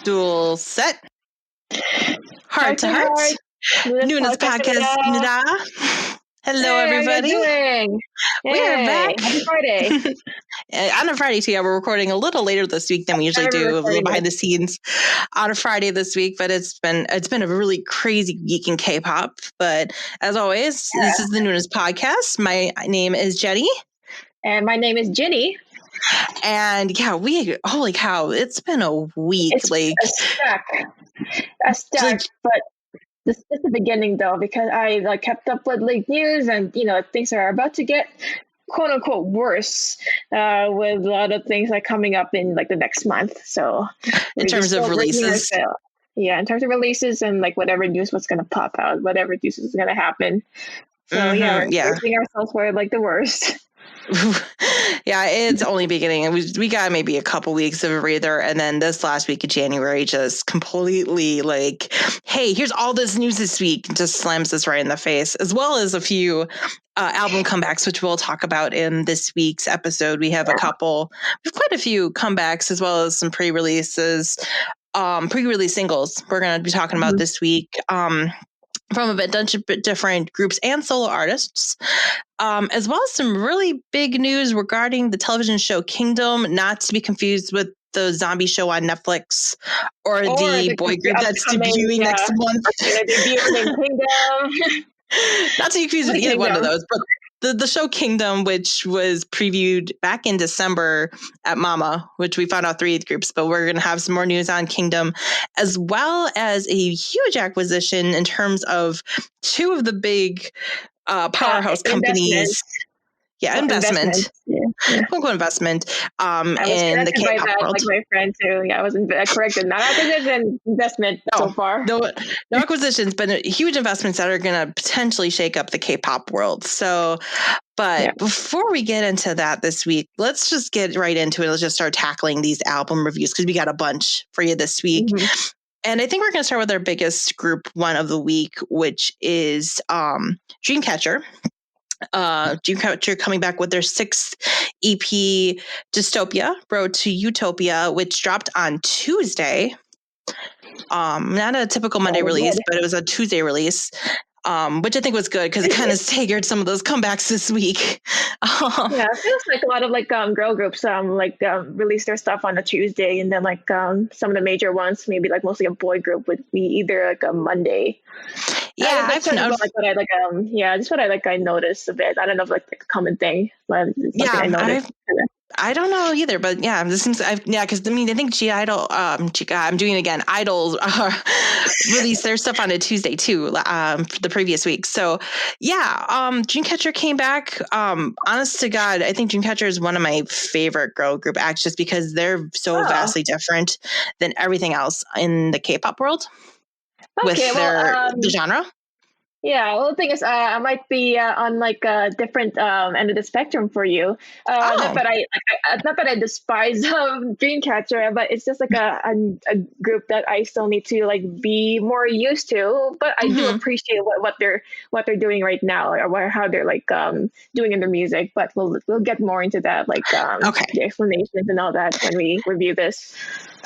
Dual set. Heart to heart. Noonas Podcast. Hello, everybody. How are you doing? We are back. Happy Friday. On a Friday, too. Yeah, we're recording a little later this week than we usually do, a little behind the scenes on a Friday this week. But it's been a really crazy week in K-pop. But as always, This is the Noonas Podcast. My name is Jenny. And my name is Ginny. And yeah, holy cow, it's been a week. It's a stack, but this is the beginning though, because I kept up with news and things are about to get quote unquote worse with a lot of things coming up in the next month. So in terms of releases, in terms of releases and whatever news was going to pop out, whatever news is going to happen. So we're bracing ourselves for the worst. Yeah, it's only beginning, and we got maybe a couple weeks of a breather, and then this last week of January just completely hey, here's all this news this week, just slams us right in the face, as well as a few album comebacks, which we'll talk about in this week's episode. We have quite a few comebacks, as well as some pre-release singles we're going to be talking about this week. From a bunch of different groups and solo artists, as well as some really big news regarding the television show Kingdom, not to be confused with the zombie show on Netflix or the boy group that's debuting next month. Kingdom. Not to be confused with either one of those, but the show Kingdom, which was previewed back in December at Mama, which we found out 3 groups, but we're going to have some more news on Kingdom, as well as a huge acquisition in terms of 2 of the big powerhouse companies. Investment. Quote investment in the K-pop world. My friend too. Yeah, I wasn't corrected. Not acquisition, investment so far. No acquisitions, but huge investments that are going to potentially shake up the K-pop world. So, before we get into that this week, let's just get right into it. Let's just start tackling these album reviews because we got a bunch for you this week. Mm-hmm. And I think we're going to start with our biggest group one of the week, which is Dreamcatcher. Dreamcatcher coming back with their 6th EP, Dystopia, Road to Utopia, which dropped on Tuesday. Not a typical Monday release, but it was a Tuesday release, which I think was good because it kind of staggered some of those comebacks this week. It feels like a lot of girl groups release their stuff on a Tuesday, and then some of the major ones, maybe mostly a boy group, would be either a Monday. Yeah, that's what I noticed a bit. I don't know if a common thing, but I noticed. I don't know either, but this seems because I think G-Idol, I'm doing it again. Idol released their stuff on a Tuesday too, for the previous week. So Dreamcatcher came back. Honest to God, I think Dreamcatcher is one of my favorite girl group acts, just because they're so vastly different than everything else in the K-pop world. With the genre. Yeah, well, the thing is, I might be on a different end of the spectrum for you. Not that I despise Dreamcatcher, but it's just a group that I still need to be more used to. But I do appreciate what they're doing right now, or how they're doing in their music. But we'll get more into that, the explanations and all that when we review this.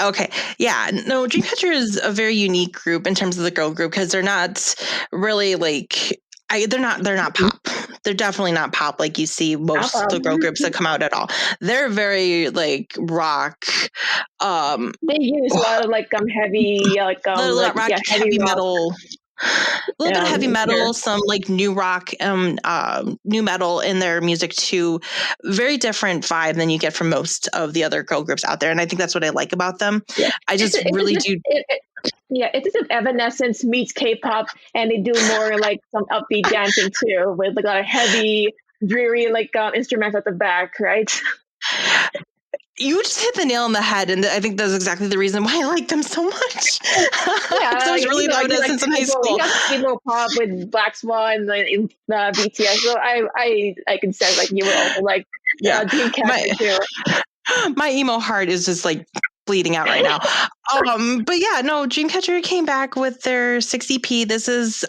Okay. Yeah. No, Dreamcatcher is a very unique group in terms of the girl group, because they're not really they're not pop. They're definitely not pop like you see most of the girl groups that come out at all. They're very rock. They use a lot of heavy heavy metal. A little bit of heavy metal, some new rock, new metal in their music too. Very different vibe than you get from most of the other girl groups out there, and I think that's what I like about them. Yeah. I just really do. It's as if Evanescence meets K-pop, and they do more some upbeat dancing too, with a lot of heavy, dreary instruments at the back, right? You just hit the nail on the head, and I think that's exactly the reason why I like them so much. I was really loved it since in high school. You got emo pop with Black Swan and BTS, so I can sense you were also Dreamcatcher too. My emo heart is just bleeding out right now. But Dreamcatcher came back with their 6th EP. This is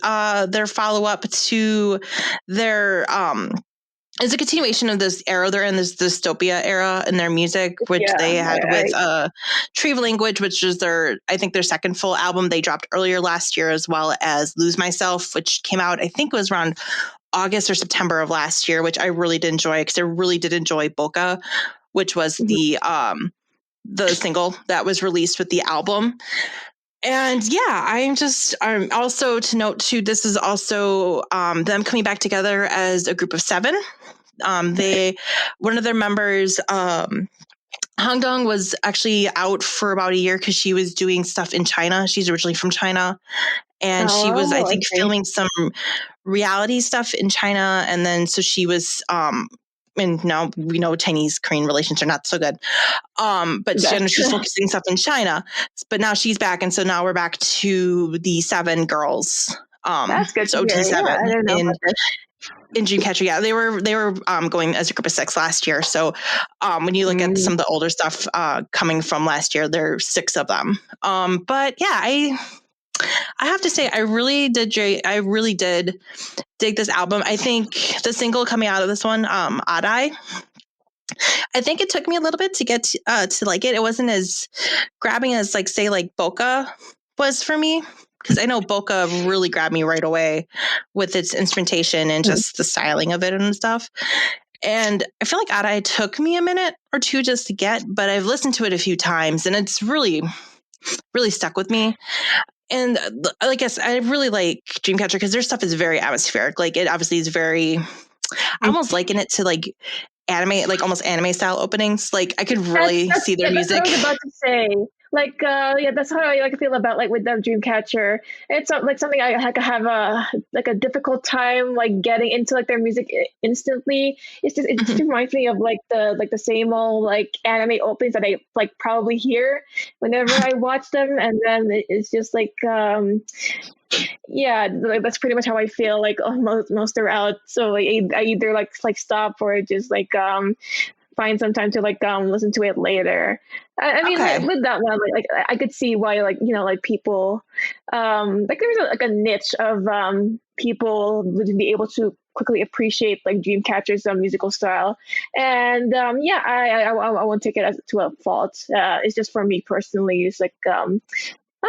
their follow-up to their it's a continuation of this era. They're in this dystopia era in their music, which they had with Tree Language, which is I think their second full album they dropped earlier last year, as well as Lose Myself, which came out, I think it was around August or September of last year, which I really did enjoy because I really did enjoy Boca, which was the single that was released with the album. And yeah, I'm also to note too, this is also them coming back together as a group of 7. One of their members, Hangdong, was actually out for about a year because she was doing stuff in China. She's originally from China. And she was, I think, filming some reality stuff in China. And then so she was and now we know Chinese Korean relations are not so good. But she's focusing stuff in China. But now she's back, and so now we're back to the 7 girls. That's good. So OT7 I didn't know about this. In Dreamcatcher, yeah, they were going as a group of 6 last year. So when you look at some of the older stuff coming from last year, there are 6 of them. But yeah, I have to say, I really did dig this album. I think the single coming out of this one, Adai, I think it took me a little bit to get to like it. It wasn't as grabbing as like Boca was for me, because I know Boca really grabbed me right away with its instrumentation and just the styling of it and stuff. And I feel like Adai took me a minute or two just to get, but I've listened to it a few times and it's really, really stuck with me. And I guess I really like Dreamcatcher because their stuff is very atmospheric. Like it obviously is very, I almost liken it to like anime, like almost anime style openings. Like I could really see their music. That's what I was about to say. Like, that's how I feel about like with the Dreamcatcher. It's like something I have a difficult time like getting into like their music instantly. It just reminds me of like the same old like anime openings that I like probably hear whenever I watch them, and then it's just like yeah, like, that's pretty much how I feel like most throughout. So like I either like stop or just like find some time to like listen to it later. I mean, like, with that one, like I could see why like like people like there's a niche of people would be able to quickly appreciate like Dreamcatcher's musical style, and yeah, I won't take it as to a fault. It's just for me personally, it's like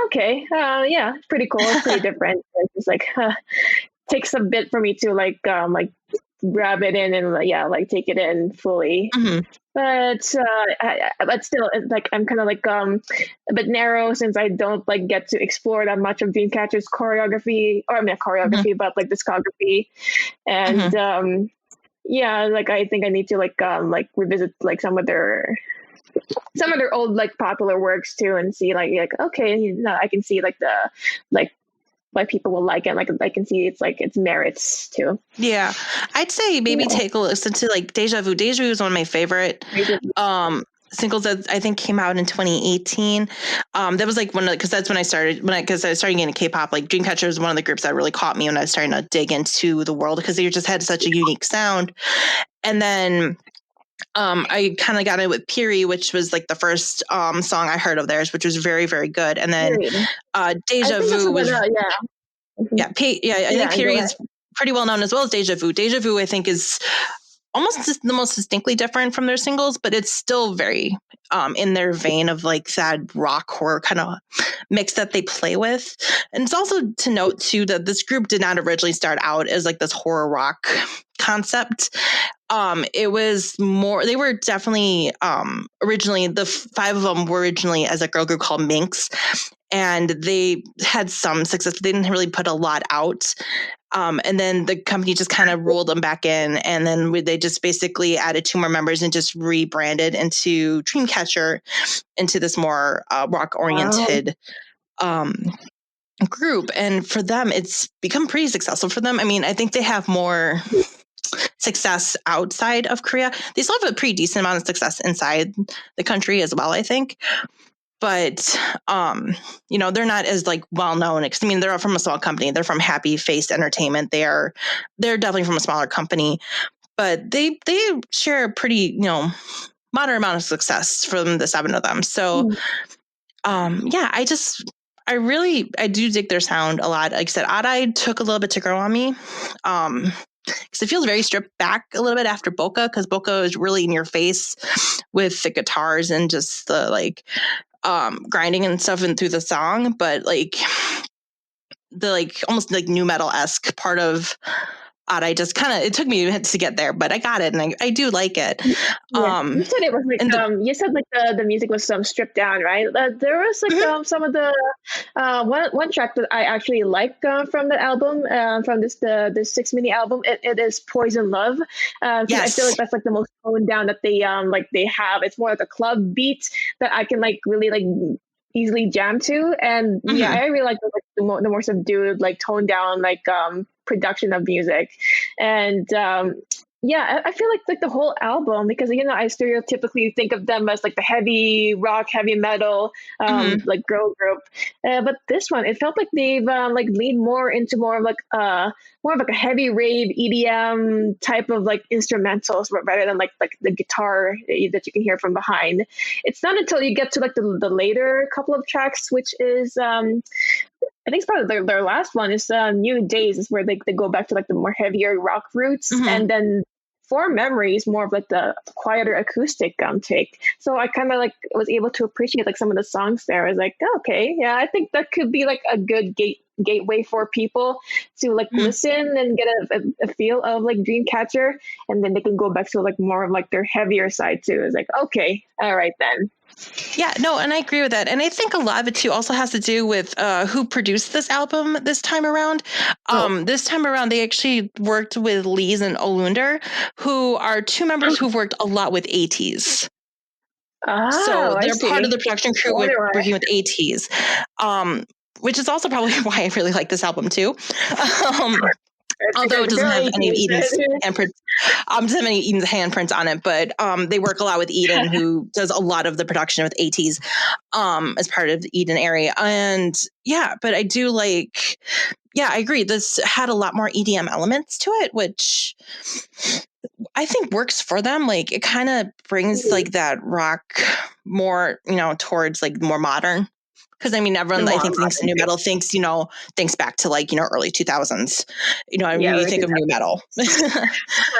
okay, yeah, it's pretty cool. It's pretty different. It's like takes a bit for me to like grab it in and like take it in fully. But still, like I'm kind of like a bit narrow since I don't like get to explore that much of Dreamcatcher's choreography, or I mean not choreography, but like discography, and yeah, like I think I need to like revisit like some of their old like popular works too, and see like okay, I can see like the why people will like it. Like I can see its merits too. Yeah, I'd say maybe take a listen to like Deja Vu. Deja Vu is one of my favorite singles that I think came out in 2018. That was like because that's when I started getting K-pop. Like Dreamcatcher is one of the groups that really caught me when I was starting to dig into the world, because they just had such a unique sound. And then I kind of got it with Piri, which was like the first song I heard of theirs, which was very, very good. And then Deja Vu was I think Piri is pretty well known, as well as Deja Vu. Deja Vu, I think, is almost the most distinctly different from their singles, but it's still very in their vein of like sad rock horror kind of mix that they play with. And it's also to note too that this group did not originally start out as like this horror rock concept. It was more, they were definitely originally, the 5 of them were originally as a girl group called Minx, and they had some success, but they didn't really put a lot out. And then the company just kind of rolled them back in, and then they just basically added 2 more members and just rebranded into Dreamcatcher, into this more rock-oriented group. And for them, it's become pretty successful for them. I mean, I think they have more success outside of Korea. They still have a pretty decent amount of success inside the country as well, I think. But, they're not as like well known, because I mean, they're from a small company. They're from Happy Face Entertainment. They're definitely from a smaller company, but they share a pretty, moderate amount of success from the 7 of them. So, I do dig their sound a lot. Like I said, Adai took a little bit to grow on me. because it feels very stripped back a little bit after Boca, because Boca is really in your face with the guitars and just the like grinding and stuff and through the song, but like the like almost like new metal-esque part of I just kind of, it took me to get there, but I got it, and I do like it. Yeah. You said it was like you said like the music was stripped down, right? There was like some of the one track that I actually like from the album, from the 6 mini album. It is Poison Love. Yes. I feel like that's like the most toned down that they have. It's more like a club beat that I can like really like easily jam to, and yeah, I really like the more subdued, like toned down, like production of music. And yeah, I feel like the whole album, because I stereotypically think of them as like the heavy rock, heavy metal, like girl group, but this one, it felt like they've like leaned more into more of like a heavy rave EDM type of like instrumentals rather than like the guitar that you can hear from behind. It's not until you get to like the later couple of tracks, which is I think it's probably their last one, is New Days, is where they go back to like the more heavier rock roots, and then For Memories more of like the quieter acoustic take. So I kind of like was able to appreciate like some of the songs there. I was like, okay, yeah, I think that could be like a good gateway for people to like listen and get a feel of like Dreamcatcher, and then they can go back to like more of like their heavier side too. It's like, okay, all right then. Yeah, no, and I agree with that. And I think a lot of it too also has to do with who produced this album this time around. This time around, they actually worked with Lees and Olunder, who are two members who've worked a lot with ATs. So they're part of the production crew working with ATs, which is also probably why I really like this album too. Although it doesn't have any of Eden's handprints, doesn't have any of Eden's handprints on it, but they work a lot with Eden, who does a lot of the production with ATs as part of the Eden area. And yeah, but I do like, yeah, I agree. This had a lot more EDM elements to it, which I think works for them. Like it kind of brings like that rock more, towards like more modern. Because I mean, everyone I think thinks new metal thinks back to like early 2000s. When you think of new metal,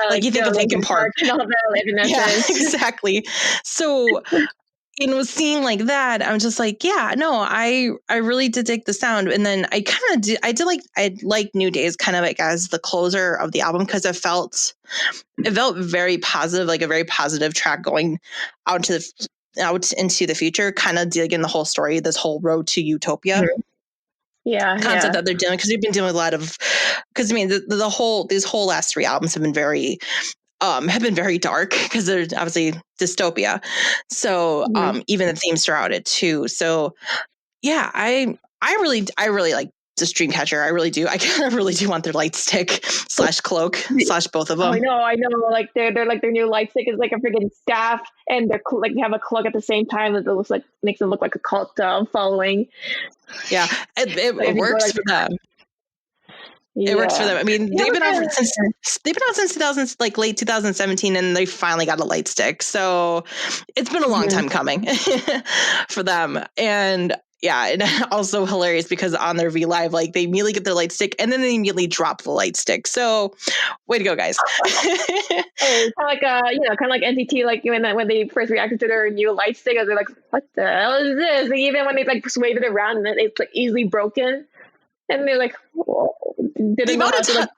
like you think of Linkin Park. Yeah, exactly. So seeing like that, I'm just like, yeah, no, I really did dig the sound, and then I like New Days kind of like as the closer of the album, because it felt very positive, like a very positive track going out into the future, kind of digging the whole story, this whole road to utopia concept that they're dealing, because we've been dealing with a lot of, because I mean these whole last three albums have been very dark, because they're obviously dystopia, so even the themes throughout it too. So yeah, I really like this Dreamcatcher. I really do. I kind of really do want their light stick / cloak / both of them. I know. Like they're like their new light stick is like a freaking staff, and they're like they have a cloak at the same time that looks like makes them look like a cult following. Yeah, it works for them. It works for them. I mean, they've been out since 2000, like late 2017, and they finally got a light stick. So it's been a long time coming for them. And yeah, and also hilarious because on their V Live, like they immediately get their light stick and then they immediately drop the light stick. So way to go, guys. Hey, kind of like NCT, like when they first reacted to their new light stick, they're like, what the hell is this? Like, even when they like swayed it around and it's like easily broken. And they're like, whoa, didn't know how to like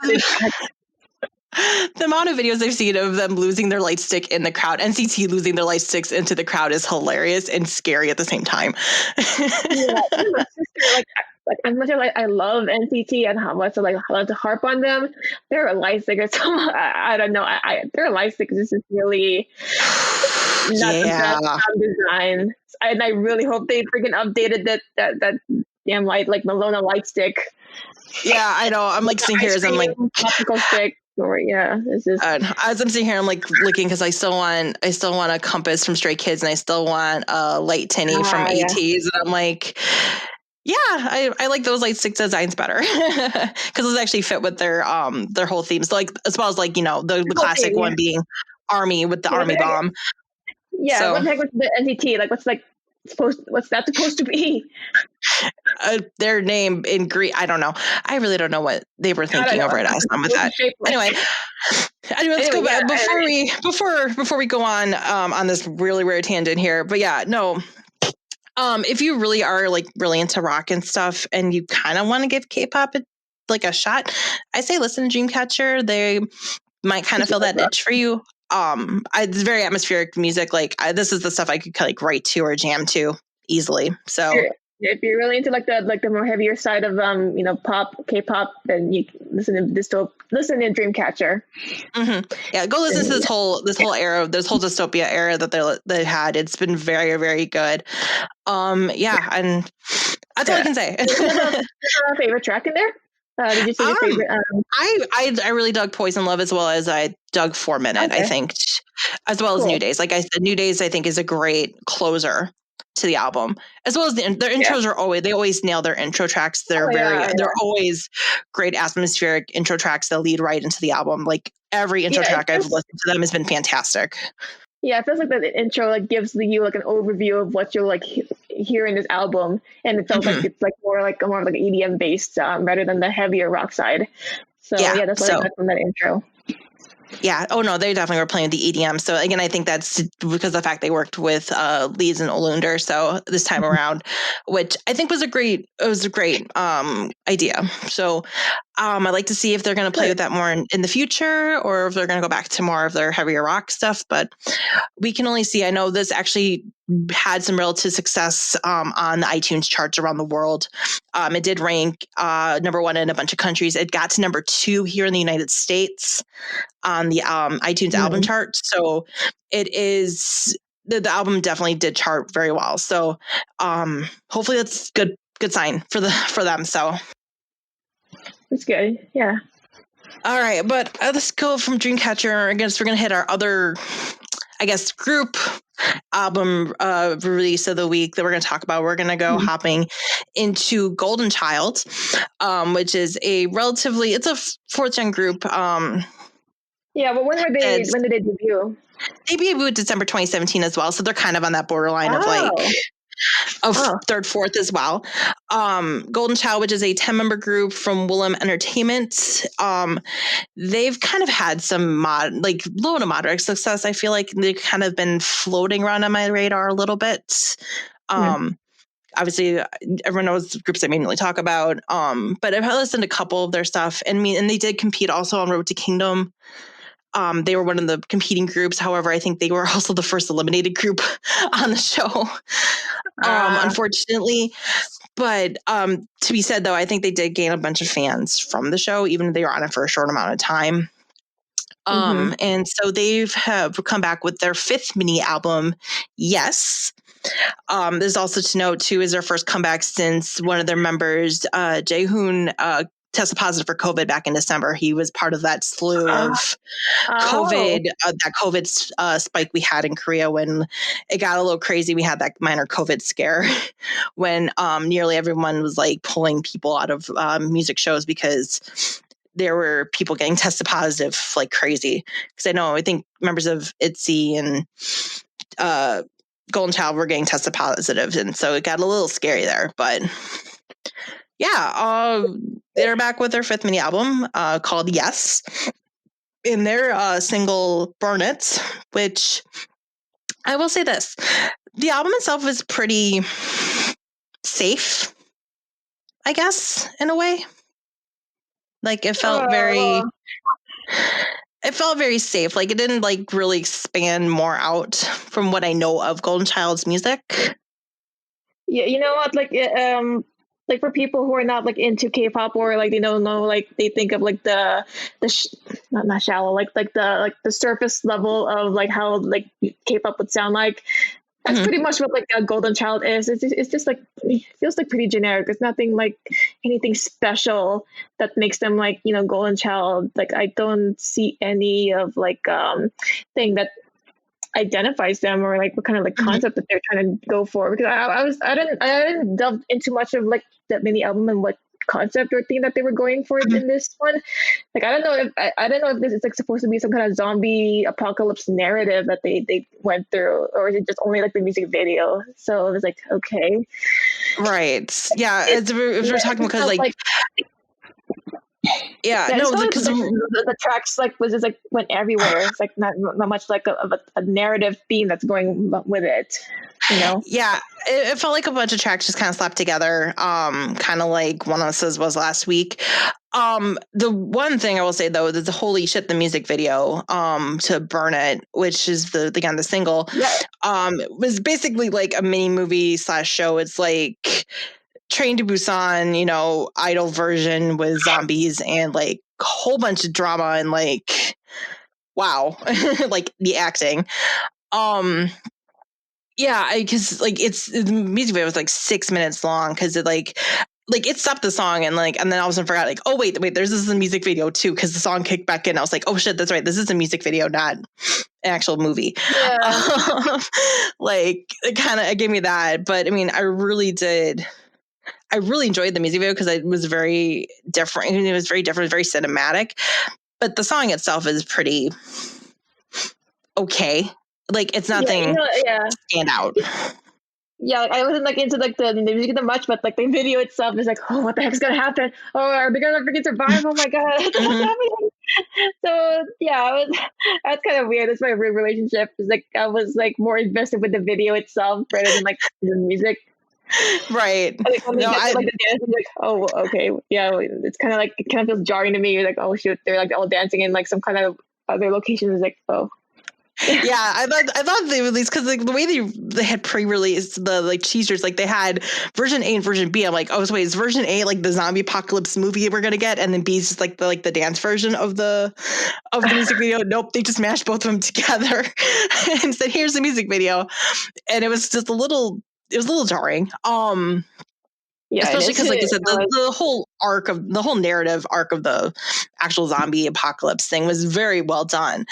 the amount of videos I've seen of them losing their light stick in the crowd, NCT losing their light sticks into the crowd, is hilarious and scary at the same time. Yeah, my sister, like as much as I love NCT and how much I love to harp on them, their light stickers, I don't know, their light stickers is just really not the best sound design, and I really hope they freaking updated that damn like Malona light stick. Yeah, I know. I'm like sitting here as I'm like popsicle stick. Or it's just as I'm sitting here, I'm like looking because I still want a compass from Stray Kids, and I still want a light tinny from ATs, and I'm like, yeah, I like those light stick designs better because those actually fit with their whole themes. So like as well as like the classic one being Army with the Army bomb. Yeah, so, what the heck was the NCT? Like what's that supposed to be? their name in Greek. I don't know. I really don't know what they were thinking over at Aslam with that. Anyway, let's go back before we go on this really weird tangent here. But yeah, no. If you really are like really into rock and stuff, and you kind of want to give K-pop a shot, I say listen to Dreamcatcher. They might kind of fill that niche for you. It's very atmospheric music. This is the stuff I could like write to or jam to easily. So if you're really into like the more heavier side of pop, K-pop, then you listen to Dreamcatcher. Mm-hmm. Yeah, go listen to this whole era, this whole dystopia era that they had. It's been very, very good. And that's all I can say. Is there a favorite track in there? Did you say your favorite? I really dug Poison Love as well as I dug 4 Minute. Okay. I think, as well as New Days. Like I said, New Days I think is a great closer to the album, as well as their intros are always nail their intro tracks. They're they're always great atmospheric intro tracks that lead right into the album. Like every intro track I've listened to them has been fantastic. Yeah, it feels like the intro like gives you like an overview of what you'll like hear in this album, and it feels like it's like more of like an EDM based rather than the heavier rock side. So that's what I got from that intro. Yeah. Oh no, they definitely were playing the EDM. So again, I think that's because of the fact they worked with Leeds and Olunder. So this time around, which I think was a great idea. So I'd like to see if they're going to play with that more in the future, or if they're going to go back to more of their heavier rock stuff. But we can only see. I know this actually had some relative success on the iTunes charts around the world. It did rank number 1 in a bunch of countries. It got to number 2 here in the United States on the iTunes album chart. So it is the album definitely did chart very well. So hopefully that's good sign for them. So that's good. Yeah. All right, but let's go from Dreamcatcher. I guess we're gonna hit our other, group album release of the week that we're going to talk about. We're going to go hopping into Golden Child, which is it's a 4th gen group. Yeah, but when did they debut? They debuted December 2017 as well, so they're kind of on that borderline of 3rd, 4th as well. Golden Child, which is a 10-member group from Willem Entertainment. They've kind of had some low to moderate success. I feel like they've kind of been floating around on my radar a little bit. Obviously, everyone knows groups I mainly talk about. But I've listened to a couple of their stuff, and they did compete also on Road to Kingdom. They were one of the competing groups. However, I think they were also the first eliminated group on the show, unfortunately. But to be said, though, I think they did gain a bunch of fans from the show, even if they were on it for a short amount of time. And so have come back with their 5th mini album, Yes. There's also to note, too, is their first comeback since one of their members, Jaehoon, tested positive for COVID back in December. He was part of that slew of COVID, that COVID spike we had in Korea when it got a little crazy. We had that minor COVID scare when nearly everyone was like pulling people out of music shows because there were people getting tested positive like crazy. Because I think members of ITZY and Golden Child were getting tested positive, and so it got a little scary there. But yeah, they're back with their 5th mini album called Yes. In their single Burn It, which I will say this, the album itself is pretty safe, I guess, in a way. Like it felt very safe. Like it didn't like really expand more out from what I know of Golden Child's music. Yeah, you know what? Like for people who are not like into K-pop or like they don't know, like they think of like not shallow, like the surface level of like how like K-pop would sound like. That's pretty much what like a Golden Child is. It's just like it feels like pretty generic. There's nothing like anything special that makes them like Golden Child. Like I don't see any of like thing that identifies them or like what kind of like concept that they're trying to go for, because I didn't delve into much of like that mini album and what concept or theme that they were going for in this one. Like I don't know if this is like supposed to be some kind of zombie apocalypse narrative that they went through, or is it just only like the music video. So it was like, okay, Right. Yeah. If we're talking because like yeah, no, because the tracks like was just like went everywhere. It's like not much like a narrative theme that's going with it, you know? Yeah, it felt like a bunch of tracks just kind of slapped together, kind of like One of Us was last week. The one thing I will say though is the holy shit, the music video to Burn It, which is the single, was basically like a mini movie / show. It's like Train to Busan, idol version with zombies and like a whole bunch of drama and like wow, like the acting. Yeah, because like the music video was like 6 minutes long because it like it stopped the song and then all of a sudden forgot like, oh wait, there's this is a music video too because the song kicked back in. I was like, oh shit, that's right, this is a music video, not an actual movie. Yeah. Like it gave me that, but I mean, I really enjoyed the music video because it was very different. It was very different, very cinematic, but the song itself is pretty okay. Like it's nothing stand out. Yeah, like, I wasn't like into like the music that much, but like the video itself is like, oh, what the heck's gonna happen? Oh, are they gonna freaking survive? Oh my god, what's happening? So yeah, that's kind of weird. That's my weird relationship. Is like I was like more invested with the video itself rather than like the music. Right. No, like the dance, like, oh, okay, yeah. It's kind of like it kind of feels jarring to me. You're like, oh shoot, they're like all dancing in like some kind of other location. Is like, oh. Yeah, I thought they released because like the way they had pre-released the like teasers, like they had version A and version B. I'm like, oh, so wait, is version A like the zombie apocalypse movie we're gonna get, and then B is just like the dance version of the music video? Nope, they just mashed both of them together and said, here's the music video, and it was just a little jarring. Yeah, especially because, like you said, the whole narrative arc of the actual zombie apocalypse thing was very well done.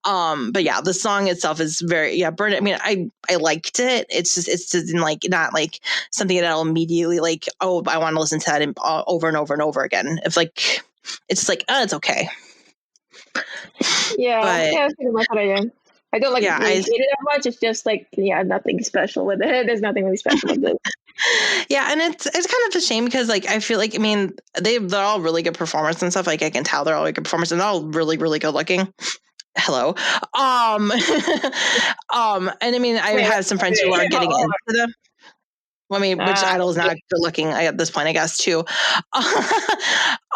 But yeah, the song itself is very Burn It. I mean, I liked it. It's just like not like something that I'll immediately like. Oh, I want to listen to that over and over and over again. It's like it's like it's okay. Yeah, that's pretty much what I am. I don't like hate it that much. It's just like nothing special with it. There's nothing really special with it. Yeah, and it's kind of a shame because like I feel like I mean they're all really good performers and stuff. Like I can tell they're all really good performers and they're all really really good looking. Hello, and I mean I have some friends who are getting into them. Well, I mean, which idol is not good looking at this point, I guess, too. But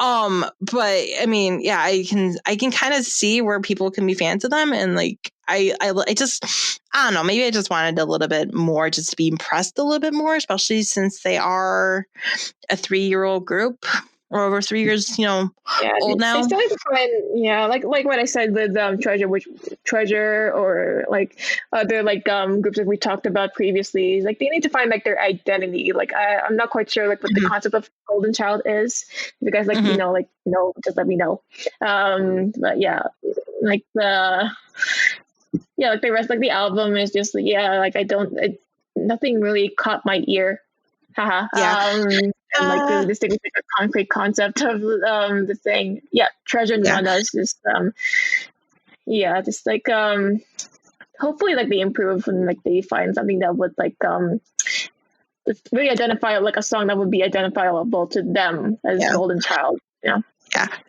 I mean, yeah, I can kind of see where people can be fans of them, and like, I just, I don't know, maybe I just wanted a little bit more, just to be impressed a little bit more, especially since they are a 3-year-old group. Or over 3 years, old now. They still need to find, like what I said with Treasure, or like other like groups that we talked about previously. Like they need to find like their identity. Like I'm not quite sure like what the concept of Golden Child is. If you guys like just let me know. But yeah, like like the rest, like the album is just like nothing really caught my ear. Haha. And like really distinguish like a concrete concept of the thing. Yeah, Treasure and Noonas is just like hopefully like they improve and like they find something that would like really identify like a song that would be identifiable to them as Golden Child. Yeah,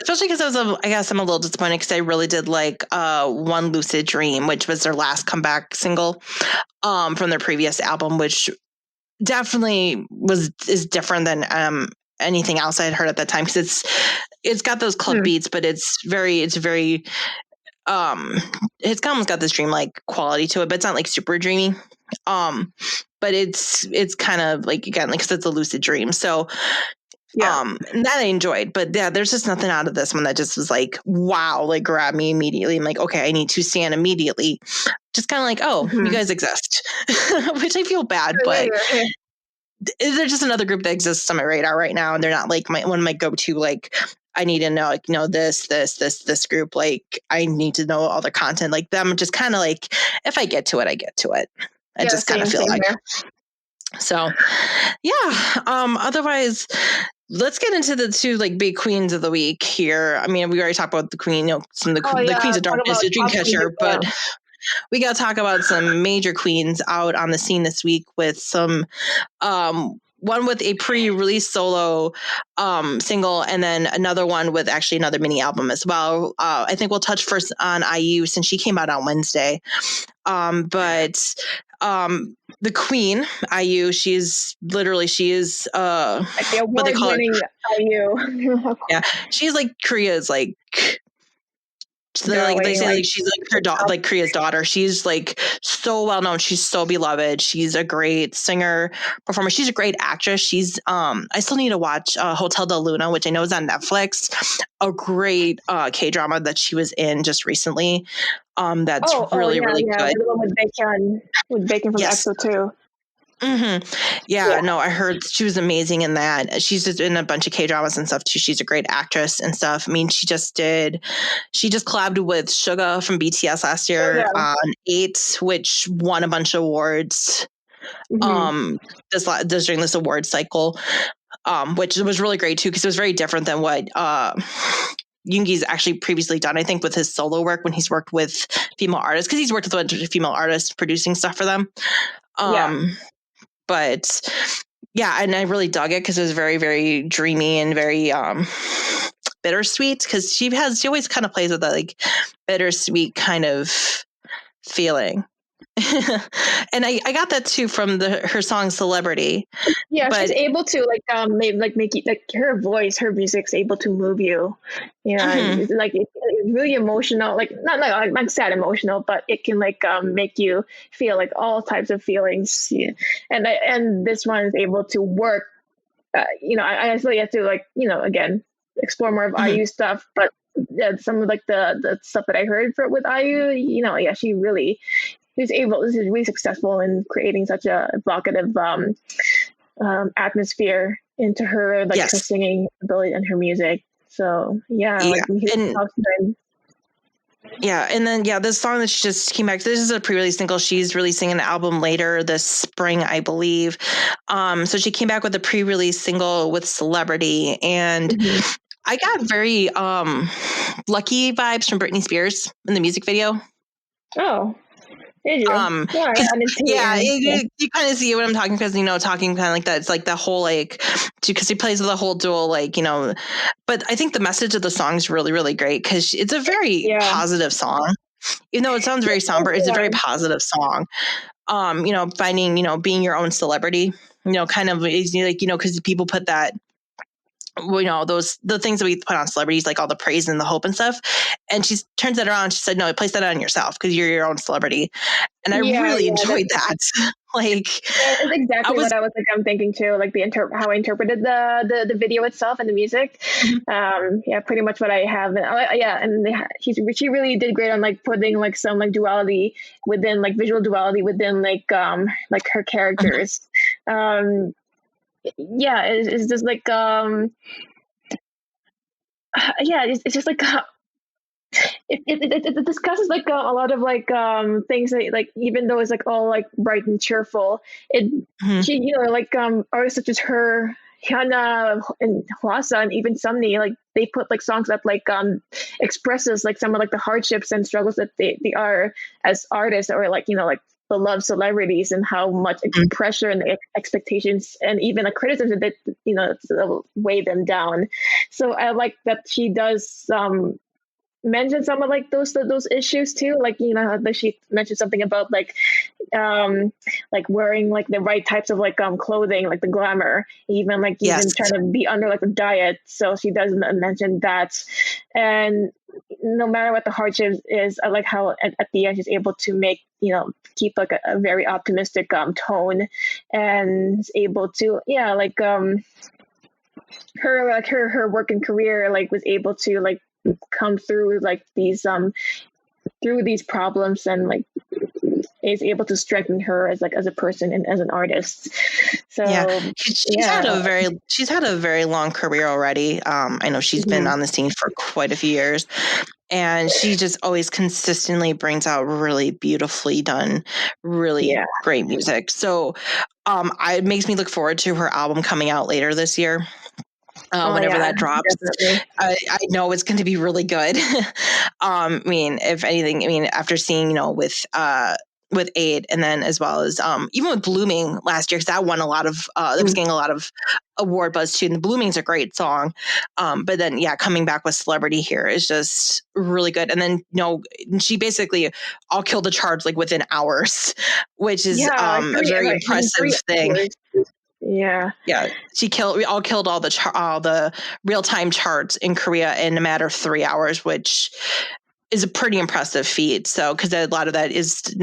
especially because I guess I'm a little disappointed because I really did like One Lucid Dream, which was their last comeback single from their previous album, which definitely is different than anything else I had heard at that time because it's got those club beats, but it's very it's almost got this dreamlike quality to it, but it's not like super dreamy. But it's kind of like, again, like, cause it's a lucid dream. So that I enjoyed, but there's just nothing out of this one that just was like, wow, like grabbed me immediately. I'm like, okay, I need to stand immediately. Just kind of like, oh, you guys exist, which I feel bad, but they're just another group that exists on my radar right now. And they're not like one of my go-to, like, I need to know, like, this group, like, I need to know all their content, like them, just kind of like, if I get to it, I get to it. I just kind of feel like, so otherwise, let's get into the two like big queens of the week here. I mean, we already talked about the queen, some of the queens of darkness, the Dreamcatcher, but we got to talk about some major queens out on the scene this week with some one with a pre-release solo single, and then another one with actually another mini album as well. I think we'll touch first on IU since she came out on Wednesday. But the queen, IU, she is like the award-winning IU. Yeah, she's like Korea's like. So they say like she's like her like Korea's daughter. She's like so well known. She's so beloved. She's a great singer, performer. She's a great actress. She's I still need to watch Hotel Del Luna, which I know is on Netflix. A great K-drama that she was in just recently. That's really good. The one with Bacon from EXO too. Yeah, no, I heard she was amazing in that. She's just in a bunch of K-dramas and stuff too. She's a great actress and stuff. I mean, she just collabed with Suga from BTS last year on 8, which won a bunch of awards. During this award cycle, which was really great too, because it was very different than what Yoongi's actually previously done, I think, with his solo work when he's worked with female artists, because he's worked with a bunch of female artists producing stuff for them. But yeah, and I really dug it because it was very, very dreamy and very bittersweet, because she always kind of plays with that like bittersweet kind of feeling. And I got that too from her song Celebrity. Yeah, but she's able to make you, like, her voice, her music's able to move you. It's like it's really emotional, like not sad emotional, but it can like make you feel like all types of feelings. Yeah. And this one is able to work. I still have to again explore more of IU stuff, but some of like the stuff that I heard with IU, she's really successful in creating such a evocative atmosphere into her her singing ability and her music. So and then this song that she just came back, this is a pre-release single. She's releasing an album later this spring, I believe. So she came back with a pre-release single with Celebrity, and I got very Lucky vibes from Britney Spears in the music video. Oh. You kind of see what I'm talking, because talking kind of like that. It's like the whole because he plays with the whole dual but I think the message of the song is really, really great, because it's a very positive song. Even though it sounds very somber, it's a very positive song. Finding being your own celebrity, kind of is because people put that. The things that we put on celebrities, like all the praise and the hope and stuff. And she turns that around. She said, no, place that on yourself, because you're your own celebrity. And I really enjoyed that. It's exactly what I was thinking too, like how I interpreted the video itself and the music. Pretty much what I have. And she really did great on putting some duality within visual duality within her characters. It's just it's just it discusses a lot of things that even though it's all bright and cheerful, she artists such as her, HyunA and Hwasa, and even Sunny, they put songs that expresses some of the hardships and struggles that they are as artists, or beloved celebrities, and how much pressure and expectations and even a criticism that weigh them down. So I like that she does mention some of those issues too, she mentioned something about wearing the right types of clothing, the glamour, even trying to be under a diet. So she does mention that. And no matter what the hardship is, I like how at the end she's able to make keep a very optimistic tone, and is able to her work and career was able to come through these problems, and is able to strengthen her as a person and as an artist. So she's had a very long career already. I know she's been on the scene for quite a few years, and she just always consistently brings out really beautifully done, really great music. So it makes me look forward to her album coming out later this year. Whenever that drops, I know it's going to be really good. If anything, after seeing, with with 8, and then as well as even with Blooming last year, because that won a lot of that was getting a lot of award buzz too. And the Blooming's a great song, but then coming back with Celebrity here is just really good. And then she basically all killed the charts like within hours, which is a very impressive thing. Yeah. She killed all the real-time charts in Korea in a matter of 3 hours, which is a pretty impressive feat. So, because a lot of that is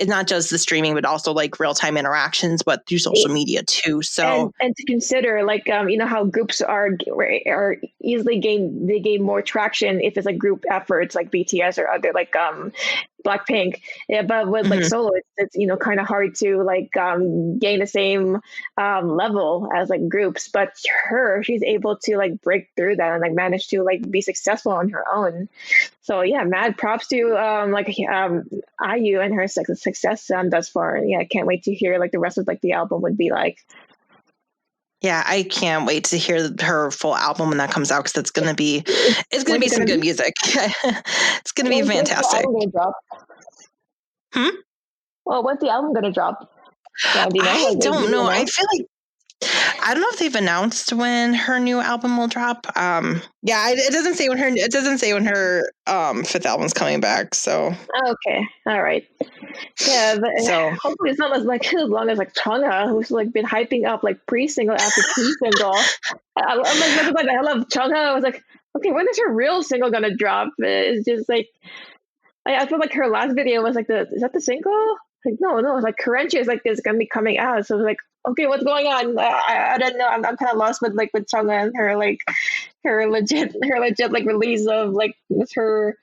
not just the streaming, but also like real-time interactions, but through social media too. So, and to consider, like, how groups are easily gain more traction if it's like group efforts like BTS or other like Blackpink. Yeah, but with like solo, it's kind of hard to like gain the same level as like groups. But she's able to like break through that and like manage to like be successful on her own. So mad props to IU and her success thus far. I can't wait to hear like the rest of like the album would be like. Yeah, I can't wait to hear her full album when that comes out, because it's gonna be some good music. It's gonna be fantastic. Well, when's the album gonna drop? Yeah, do you know? I don't know. I feel like I don't know if they've announced when her new album will drop. It doesn't say when her fifth album's coming back. So okay, all right. Yeah, but hopefully it's not as long as like Chungha, who's like been hyping up like pre-single after pre-single. I love Chungha. I was like, okay, when is her real single gonna drop? It's just like I feel like her last video was like is that the single? Like no, it's like Korenchi is like it's gonna be coming out. So it was like, okay, what's going on? I don't know. I'm kind of lost with Chungha and her like her legit like release of like with her.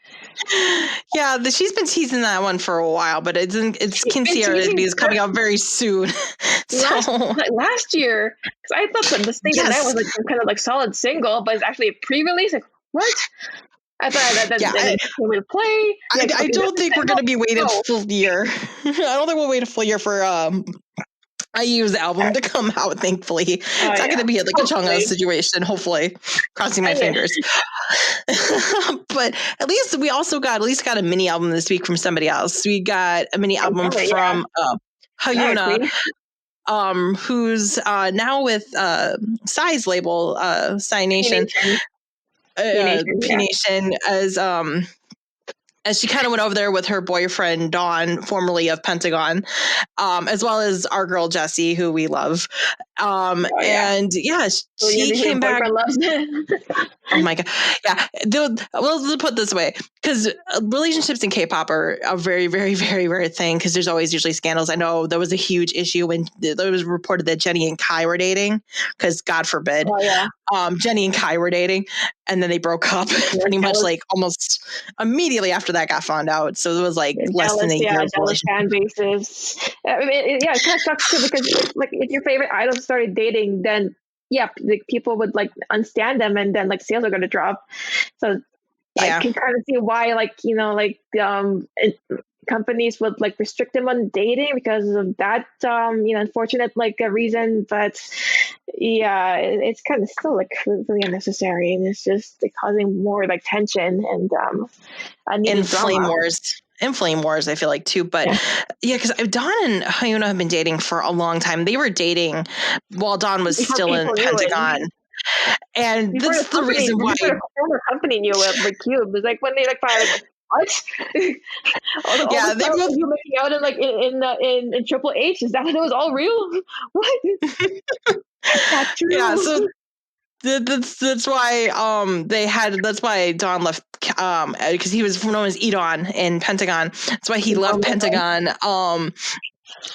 Yeah, she's been teasing that one for a while, but it's Kinsiera coming out very soon. Last year, because I thought that the single that was like some kind of like solid single, but it's actually a pre-release. Like what? I thought that would play. I don't think we're going to be waiting a full year. I don't think we'll wait a full year for IU's album to come out, thankfully. It's not going to be like a Chungha situation, hopefully. Crossing my fingers. But at least we also got a mini album this week from somebody else. We got a mini album from HyunA, who's now with Psy's label, Psy Nation. P Nation, as she kind of went over there with her boyfriend Dawn, formerly of Pentagon, as well as our girl Jessie, who we love. And she came back. Oh my god, yeah. We'll put it this way, because relationships in K-pop are a very, very, very rare thing, because there's always usually scandals. I know there was a huge issue when there was reported that Jennie and Kai were dating, because God forbid, Jennie and Kai were dating, and then they broke up pretty much like almost immediately after that got found out. So it was like less than a year. Jealous fan bases. I mean, it kind of sucks too, because like if your favorite idol started dating, then like people would like unstand them, and then like sales are going to drop. So I can kind of see why companies would like restrict them on dating because of that unfortunate like reason. But it's kind of still like really unnecessary, and it's just like, causing more like tension and flame wars, I feel like too. But because Dawn and HyunA have been dating for a long time. They were dating while Dawn was still in Pentagon. And that's the reason why the former company knew it, like Cube. It's like when they like finally like, what? They were making out in Triple H. Is that it was all real? What? That's true. Yeah, so that's why that's why Dawn left, because he was known as Edon in Pentagon. That's why he left Pentagon. And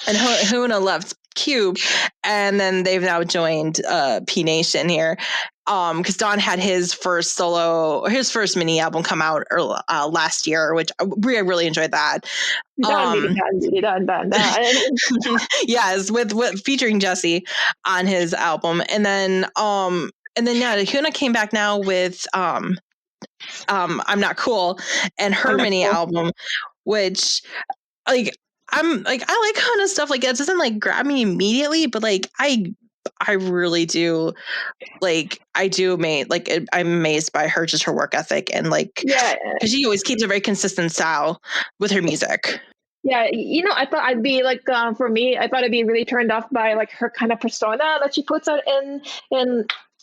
HyunA left Cube, and then they've now joined P Nation here. Because Dawn had his first mini album come out last year, which I really enjoyed that. Yes, with featuring Jessie on his album, and then HyunA came back now with I'm Not Cool, and her mini album, which like I like kind of stuff like that. It doesn't like grab me immediately, but like I really do I'm amazed by her work ethic, and like because she always keeps a very consistent style with her music. Yeah, I thought I'd be like, for me, I thought I'd be really turned off by like her kind of persona that she puts out in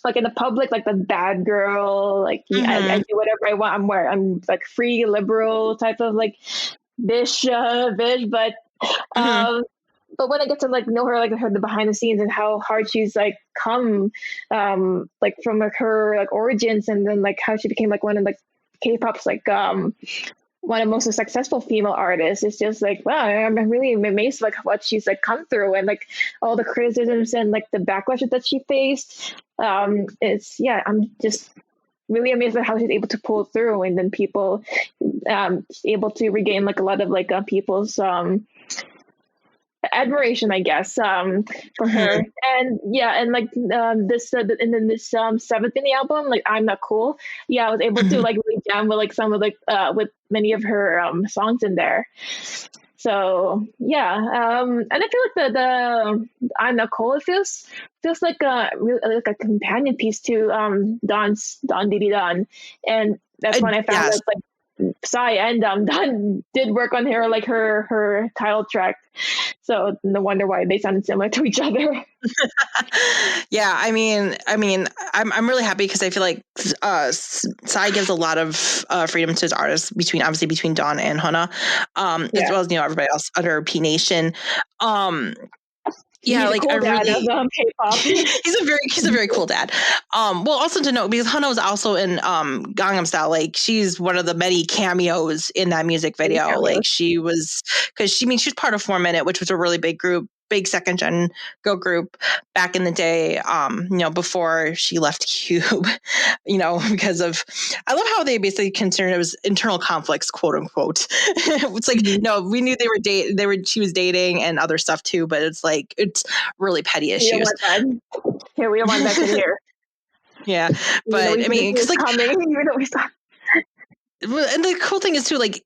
like in the public, like the bad girl, like I do whatever I want. I'm like free liberal type of like bitch, but when I get to like know her, like her the behind the scenes and how hard she's like come, like from like her like origins, and then like how she became like one of like K-pop's like one of the most successful female artists. It's just like, wow, I'm really amazed like what she's like come through, and like all the criticisms and like the backlash that she faced. I'm just really amazed at how she's able to pull through, and then people able to regain like a lot of like people's admiration, I guess, for her. And like this and then this seventh in the album, like I'm Not Cool. I was able to like really jam with like some of like with many of her songs in there. So and I feel like the I'm Not Cool, it feels like a really like a companion piece to Don Diddy Don, and that's when I found out like Psy and Don did work on her title track, so no wonder why they sounded similar to each other. Yeah, I mean, I'm really happy because I feel like Psy gives a lot of freedom to his artists between Don and HyunA, as well as everybody else under P Nation. Yeah, like cool dad of K-pop. he's a very cool dad. Well, also to note, because HyunA was also in Gangnam Style, like she's one of the many cameos in that music video. Like she was, because she was part of 4 Minute, which was a really big group, big second gen girl group back in the day, before she left Cube, because of, I love how they basically considered it was internal conflicts, quote unquote. It's like, no, we knew she was dating and other stuff too, but it's like, it's really petty issues. We don't want that to hear. Yeah. But I mean, because like, and the cool thing is too, like,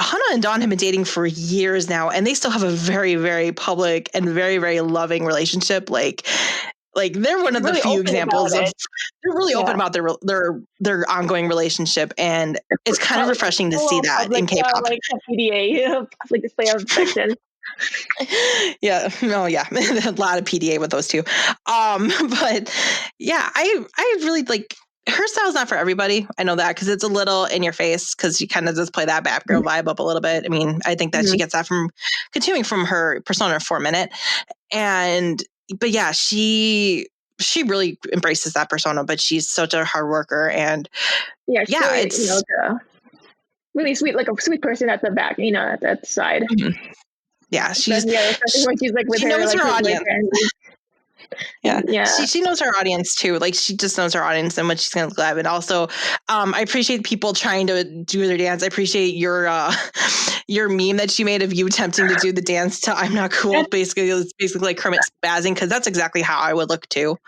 HyunA and Don have been dating for years now, and they still have a very, very public and very, very loving relationship. Like they're one of the few examples of they're really open about their ongoing relationship, and it's kind of refreshing to see that in K-pop. Like PDA, public display of affection. Yeah, a lot of PDA with those two. But yeah, I really like. Her style's not for everybody. I know that because it's a little in your face because she kind of does play that bad girl vibe up a little bit. I mean, I think that she gets that from continuing from her persona 4 Minute. But yeah, she really embraces that persona, but she's such a hard worker, and it's really sweet, like a sweet person at the back, at that side. Yeah, especially when she's like with she knows her audience. Yeah. She knows her audience too. Like she just knows her audience and what she's gonna grab. And also, I appreciate people trying to do their dance. I appreciate your meme that she made of you attempting to do the dance to "I'm Not Cool." It's basically like Kermit spazzing, because that's exactly how I would look too.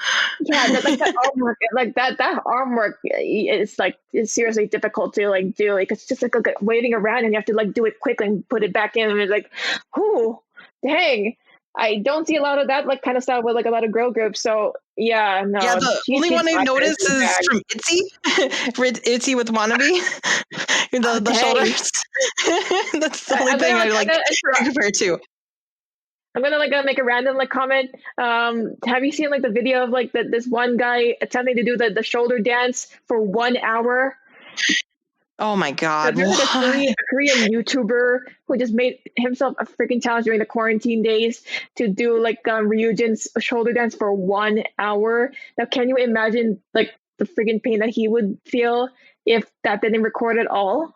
Yeah, that arm work, like that arm work is like it's seriously difficult to like do. Like it's just like waving around, and you have to like do it quick and put it back in, and it's like, oh, dang. I don't see a lot of that like kind of style with like a lot of girl groups. So yeah, no. Yeah, the only one I noticed is from ITZY. ITZY with Wannabe. the shoulders. That's the only thing I like compare to. I'm gonna like make a random like comment. Have you seen like the video of like this one guy attempting to do the shoulder dance for 1 hour? Oh my God. So there's like a Korean YouTuber who just made himself a freaking challenge during the quarantine days to do like Ryujin's shoulder dance for 1 hour. Now, can you imagine like the freaking pain that he would feel if that didn't record at all?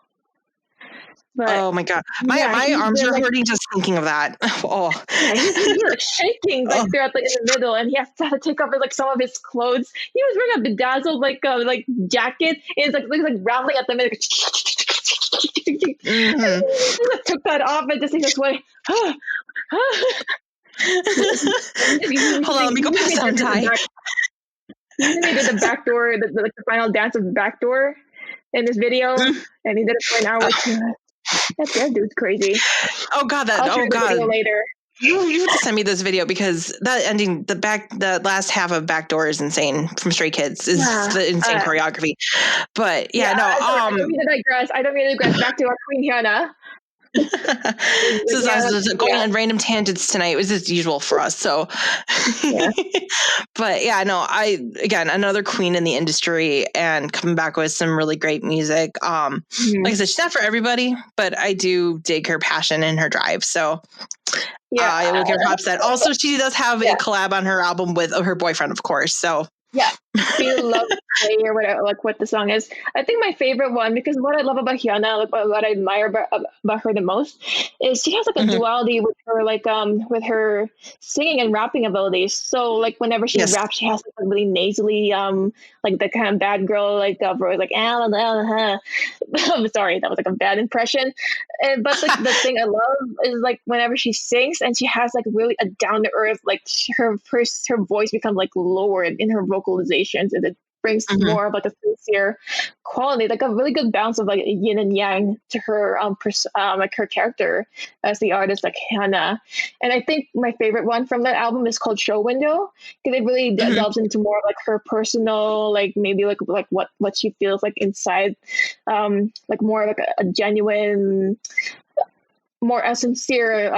But, oh my God. My arms are hurting just thinking of that. Oh. Yeah, he's like shaking like throughout in the middle, and he has to take off like some of his clothes. He was wearing a bedazzled like jacket, and it's like rattling at the middle. He took that off and just in this way. Hold on, let me go put some tie. He did the back door, the final dance of the back door in this video, and he did it for an hour. That dude's crazy. Oh God, later. You have to send me this video, because that ending, the last half of Backdoor is insane from Stray Kids. Is the insane choreography. But I don't mean to digress. Back to our Queen HyunA. This is us going on random tangents tonight. It was as usual for us. So, but yeah, no, again, another queen in the industry and coming back with some really great music. Like I said, she's not for everybody, but I do dig her passion and her drive. So I will give her props that. Also, she does have a collab on her album with her boyfriend, of course. So Feel Love Play or whatever, like what the song is. I think my favorite one, because what I love about HyunA, like what I admire about her the most, is she has like a duality with her, like with her singing and rapping abilities. So like whenever she raps, she has like a really nasally, like the kind of bad girl like voice, like I'm sorry, that was like a bad impression. But like the thing I love is like whenever she sings and she has like really a down to earth, like her voice becomes like lowered in her vocalizations, and it brings more of like a sincere quality, like a really good balance of like yin and yang to her like her character as the artist, like HyunA. And I think my favorite one from that album is called Show Window, because it really delves into more like her personal, like maybe like what she feels like inside, like more like a genuine, more a sincere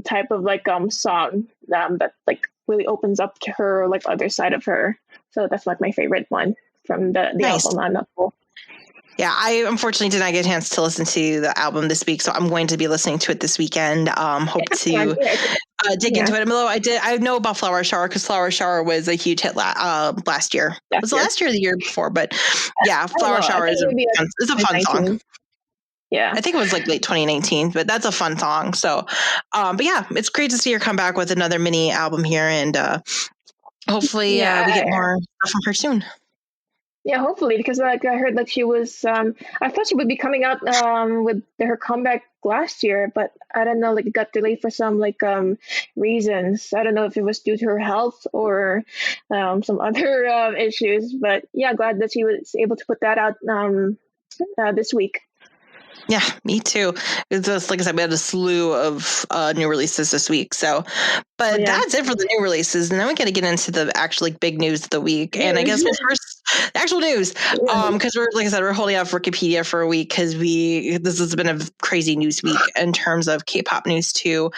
type of like song that like really opens up to her like other side of her. So that's like my favorite one from the album. I'm not cool. Yeah, I unfortunately did not get a chance to listen to the album this week, so I'm going to be listening to it this weekend. Hope to dig into it. Although I know about Flower Shower because Flower Shower was a huge hit last year. Was it last year or the year before? But yeah, Flower Shower is a fun song. Yeah, I think it was like late 2019, but that's a fun song. So, but yeah, it's great to see her come back with another mini album here, and hopefully we get more stuff from her soon. Yeah, hopefully, because like I heard like she was, I thought she would be coming out with her comeback last year, but I don't know, like it got delayed for some like reasons. I don't know if it was due to her health or some other issues. But yeah, glad that she was able to put that out this week. Yeah, me too. It's just, like I said, we had a slew of new releases this week. So, but that's it for the new releases. And then we got to get into the actual like big news of the week. And I guess first, the actual news, because we're, like I said, we're holding off Wikipedia for a week because this has been a crazy news week in terms of K-pop news too.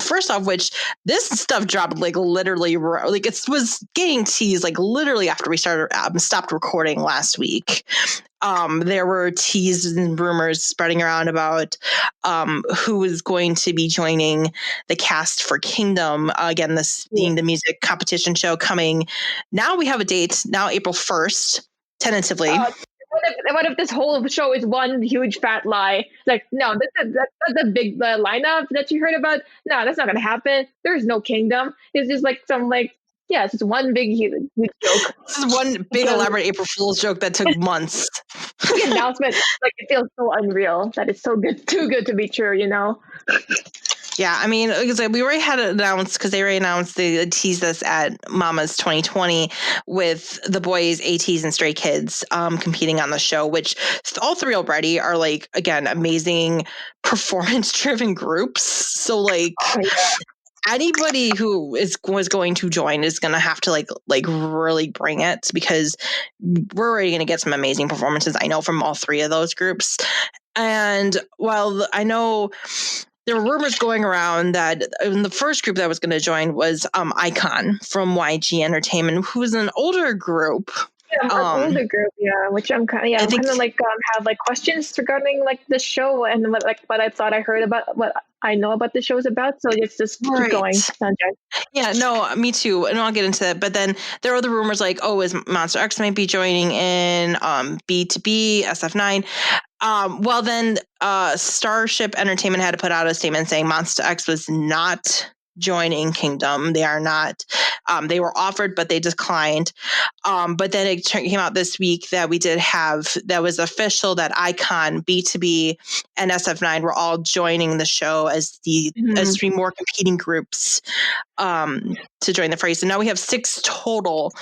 First off, which this stuff dropped like literally, like it was getting teased like literally after we stopped recording last week. There were teased and rumors spreading around about who is going to be joining the cast for Kingdom. Again, this being the music competition show coming. Now we have a date, now April 1st, tentatively. What if this whole show is one huge fat lie? Like, no, that's the big lineup that you heard about. No, that's not going to happen. There's no Kingdom. It's just like some like, yeah, it's just one big huge joke. This is one big elaborate April Fool's joke that took months. The announcement, like it feels so unreal that it's so good, too good to be true, you know? Yeah, I mean, we already had it announced because they already announced they teased us at Mama's 2020 with the boys, ATs, and Stray Kids competing on the show, which all three already are like, again, amazing performance-driven groups. So like anybody who was going to join is going to have to like really bring it, because we're already going to get some amazing performances, I know, from all three of those groups. And while I know there were rumors going around that the first group that was going to join was iKON from YG Entertainment, who's an older group. Yeah, older group, which I'm kind of like have like questions regarding like the show and what I thought I heard about, what I know about the show is about. So it's just keep going, Sanjay. Yeah, no, me too, and I'll get into that. But then there are other rumors like, is Monster X might be joining in, B2B, SF9. Well, then Starship Entertainment had to put out a statement saying Monster X was not joining Kingdom. They are not. They were offered, but they declined. But then it came out this week that that was official that iKON, B2B, and SF9 were all joining the show as as three more competing groups to join the fray. So now we have 6 total.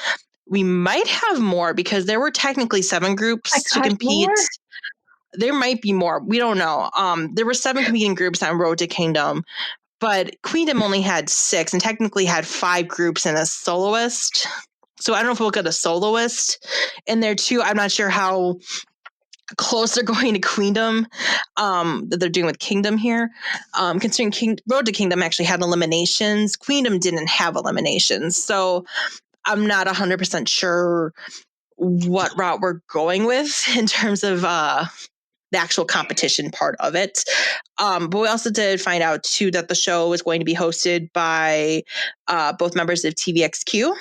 We might have more because there were technically 7 groups to compete. More? There might be more. We don't know. There were 7 competing groups on Road to Kingdom. But Queendom only had 6 and technically had 5 groups and a soloist. So I don't know if we'll get a soloist in there too. I'm not sure how close they're going to Queendom that they're doing with Kingdom here. Considering Road to Kingdom actually had eliminations, Queendom didn't have eliminations. So I'm not 100% sure what route we're going with in terms of the actual competition part of it. But we also did find out too that the show is going to be hosted by both members of TVXQ.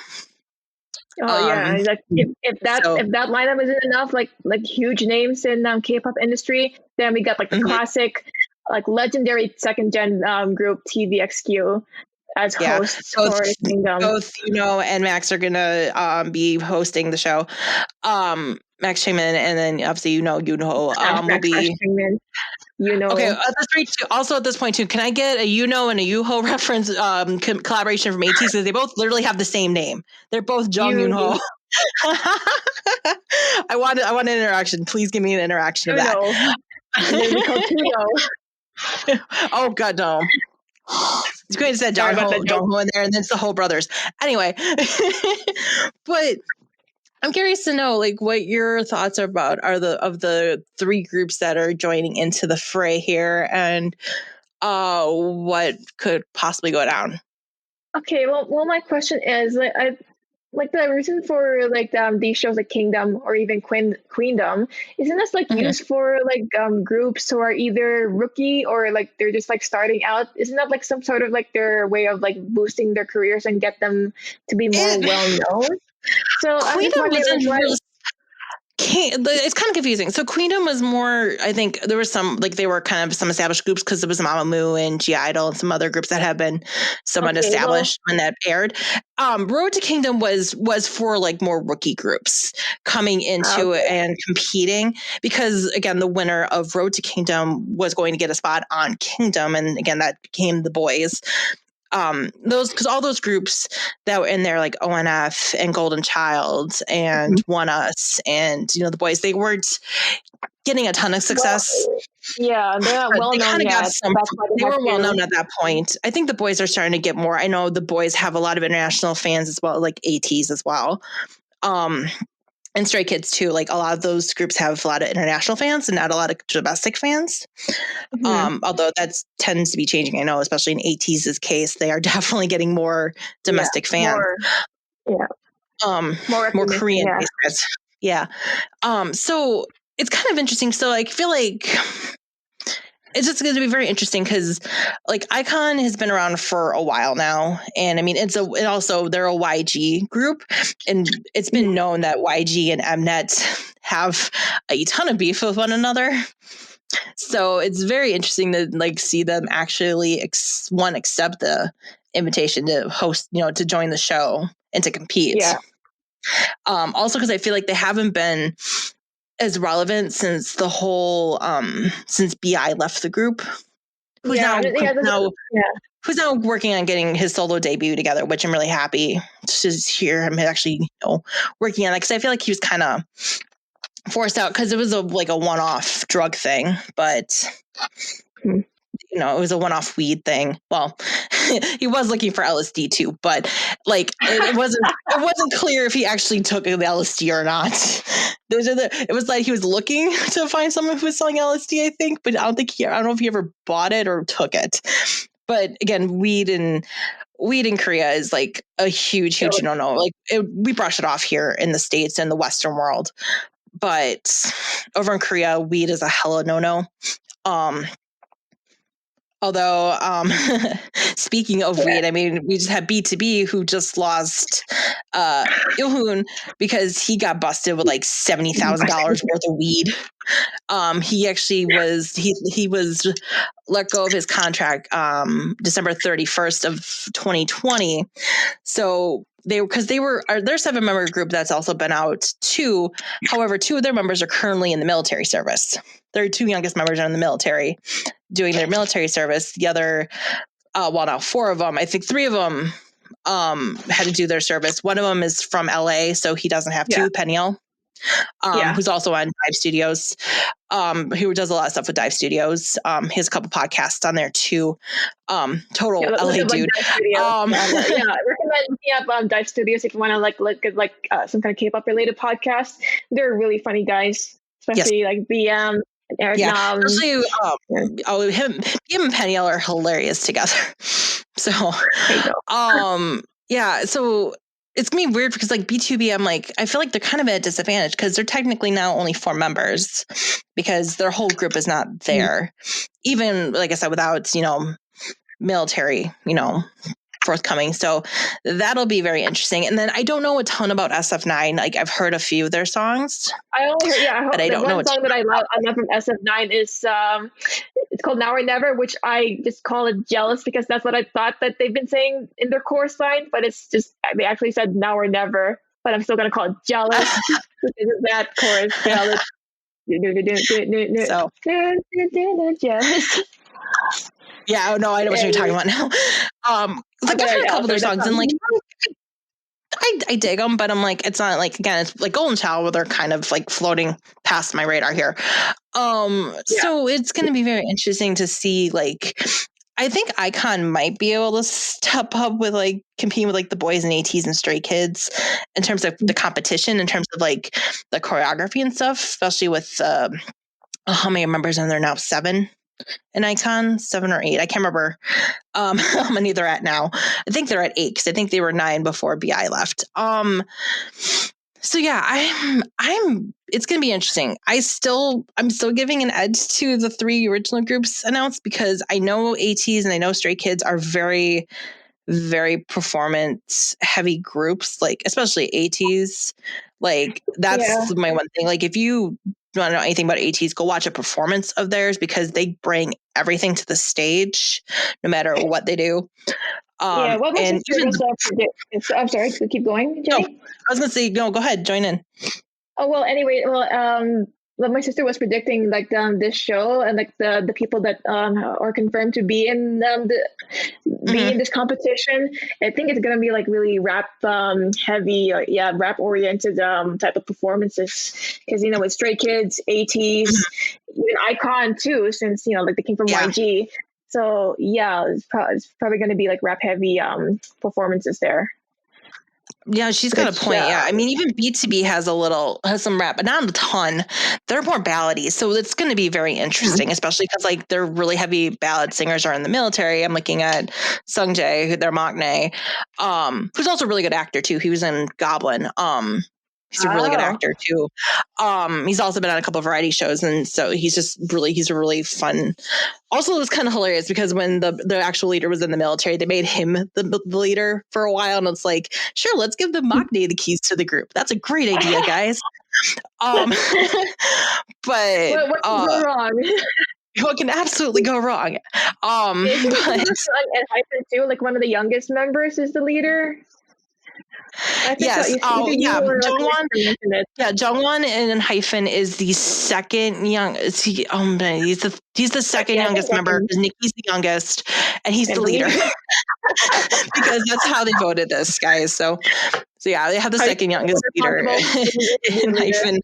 Oh yeah, like if that lineup isn't enough, like huge names in K-pop industry, then we got like the classic, like legendary second gen group TVXQ as hosts for Kingdom. Both and Max are gonna be hosting the show. Max Changmin and then obviously Yuno will be. Okay, also at this point too, can I get a Yuno and a Yuho reference collaboration from ATEEZ, because they both literally have the same name. They're both Jung Yoonho. I want an interaction. Please give me an interaction of that. Oh god, no. It's great to say Jung Ho in there, and then it's the whole brothers. Anyway, but I'm curious to know, like, what your thoughts are about of the three groups that are joining into the fray here, and what could possibly go down. Okay, well, my question is, the reason for these shows like Kingdom or even Queendom, isn't this used for groups who are either rookie or they're just starting out? Isn't that some sort of their way of boosting their careers and get them to be more well known? So Queendom it's kind of confusing. So Queendom was more, I think there was some, they were kind of some established groups because it was Mamamoo and G-Idol and some other groups that have been somewhat established when that aired. Road to Kingdom was for more rookie groups coming into it and competing, because again, the winner of Road to Kingdom was going to get a spot on Kingdom, and again, that became the boys. Because all those groups that were in there, like ONF and Golden Child and One Us and the boys, they weren't getting a ton of success. They're not well known yet. They were well known at that point. I think the boys are starting to get more. I know the boys have a lot of international fans as well, like ATEEZ as well. And Stray Kids too. Like a lot of those groups have a lot of international fans and not a lot of domestic fans. Although that tends to be changing. I know, especially in ATEEZ's case, they are definitely getting more domestic fans. More Korean based. Yeah. So it's kind of interesting. So I feel like it's just going to be very interesting because iKON has been around for a while now. And I mean, they're a YG group, and it's been known that YG and Mnet have a ton of beef with one another. So it's very interesting to see them actually accept the invitation to host, to join the show and to compete. Yeah. Also, because I feel like they haven't been as relevant since the whole since BI left the group, who's now working on getting his solo debut together, which I'm really happy to hear him actually working on it, because I feel like he was kind of forced out because it was a one-off drug thing, but it was a one-off weed thing. Well, he was looking for LSD too, but it wasn't clear if he actually took the LSD or not. It was he was looking to find someone who was selling LSD, I think, but I don't know if he ever bought it or took it. But again, weed in Korea is a huge no-no. We brush it off here in the States and the Western world, but over in Korea, weed is a hella no-no. Although, speaking of weed, I mean, we just had B2B who just lost Ilhoon because he got busted with $70,000 worth of weed. He actually was let go of his contract December 31st of 2020. So they're 7-member group that's also been out too. However, 2 of their members are currently in the military service. Their 2 youngest members are in the military doing their military service. The other, now 4 of them, I think 3 of them had to do their service. One of them is from LA, so he doesn't have to, Peniel. Who's also on Dive Studios, who does a lot of stuff with Dive Studios. He has a couple podcasts on there too. Total LA dude. I recommend me up Dive Studios if you want to look at some kind of K-pop related podcast. They're really funny guys. especially like BM and Eric Nam. Especially him and Peniel are hilarious together. So so it's gonna be weird because like B2B, I'm like, I feel like they're kind of at a disadvantage because they're technically now only 4 members because their whole group is not there. Even like I said, without, military, forthcoming. So that'll be very interesting. And then I don't know a ton about SF9. Like I've heard a few of their songs. I only heard, but I don't know. One song that I love from SF9 is it's called Now or Never, which I just call it Jealous because that's what I thought that they've been saying in their chorus line, but it's just they actually said Now or Never, but I'm still gonna call it Jealous because of that chorus. Jealous. So Jealous. Yeah, no, I know what you're talking about now. Like I've heard a couple of their songs and like I dig them, but I'm like, it's not like, again, it's like Golden Child where they're kind of like floating past my radar here. So it's going to be very interesting to see, like, I think Icon might be able to step up with like competing with like the boys and ATs and Stray Kids in terms of the competition, in terms of like the choreography and stuff, especially with how many members are there now? 7 in Icon, 7 or 8. I can't remember how many they're at now. I think they're at 8 because I think they were 9 before BI left. So yeah, I'm it's gonna be interesting. I'm still giving an edge to the 3 original groups announced because I know ATs and I know Stray Kids are very, very performance heavy groups, like especially ATs. Like that's my one thing. Like if you want to know anything about ATs, go watch a performance of theirs because they bring everything to the stage, no matter what they do. What was I'm sorry, keep going, Jay. No, I was gonna say, no, go ahead, join in. Oh well, anyway, my sister was predicting like this show and like the people that are confirmed to be in in this competition. I think it's gonna be like really rap heavy, rap oriented type of performances because with Stray Kids, ATs, even Icon too, since like they came from YG. So it's probably going to be like rap heavy performances there. Yeah, she's got a point. Yeah, I mean, even B2B has some rap, but not a ton. They're more ballady, so it's going to be very interesting, especially because like they're really heavy ballad singers are in the military. I'm looking at Sungjae, their maknae, who's also a really good actor too. He was in Goblin. He's a really good actor too. He's also been on a couple of variety shows, and so he's a really fun. Also, it was kind of hilarious because when the actual leader was in the military, they made him the leader for a while, and it's like, sure, let's give the maknae the keys to the group. That's a great idea, guys. But what can go wrong? What can absolutely go wrong? And HyunA too, like one of the youngest members is the leader. Yes. Jungwon. Jungwon and Hyphen is the second young. He's the second youngest member. Nikki's the youngest, and he's the leader because that's how they voted this, guys. So yeah, they have the second youngest leader in Hyphen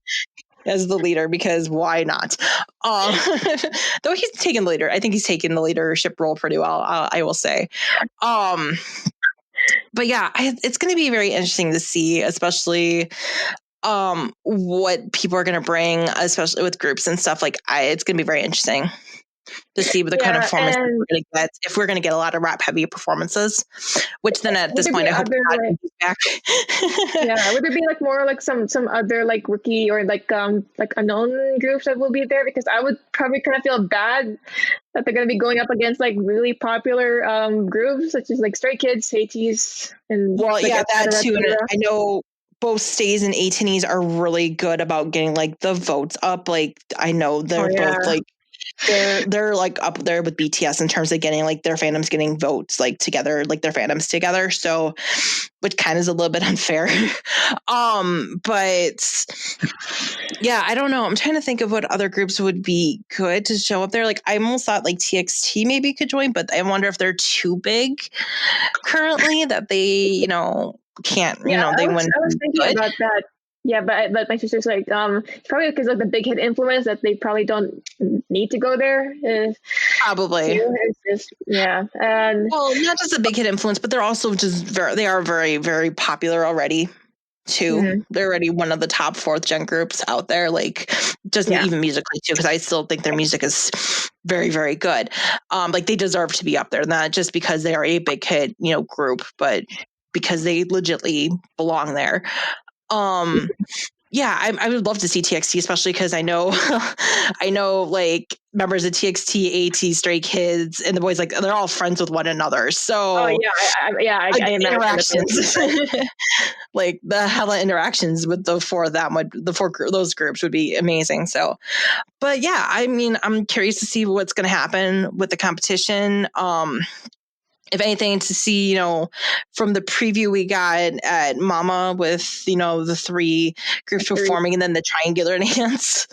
as the leader because why not? Though he's taken the leader, I think he's taken the leadership role pretty well. I will say. But yeah, it's going to be very interesting to see, especially what people are going to bring, especially with groups and stuff. Like, it's going to be very interesting to see what the kind of performance we're going to get, if we're going to get a lot of rap heavy performances, which then at this point I hope God can be back. Would there be like more like some other like rookie or like unknown groups that will be there? Because I would probably kind of feel bad that they're going to be going up against like really popular groups such as like Stray Kids, ATs, and that too. And I know both Stays and ATNs are really good about getting like the votes up. Like I know they're both like they're like up there with BTS in terms of getting like their fandoms getting votes like together, like their fandoms together. So, which kind of is a little bit unfair. But yeah, I don't know. I'm trying to think of what other groups would be good to show up there. Like I almost thought like TXT maybe could join, but I wonder if they're too big currently that they, can't, they wouldn't. I was thinking about that. Yeah, but my sister's like, probably because of the big hit influence that they probably don't need to go there. Probably. It's just, and well, not just a big hit influence, but they're also just very, very, very popular already. too. Mm-hmm. They're already one of the top 4th gen groups out there, like just even musically too, because I still think their music is very, very good. Like they deserve to be up there, not just because they are a big hit, group, but because they legitimately belong there. Yeah, I would love to see TXT, especially because I know like members of TXT, AT, Stray Kids, and the boys, like they're all friends with one another. So I imagine interactions, like the hella interactions with the 4 of them, those groups would be amazing. So, but yeah, I mean, I'm curious to see what's going to happen with the competition. If anything, to see, from the preview we got at Mama with, the 3 groups performing and then the triangular dance.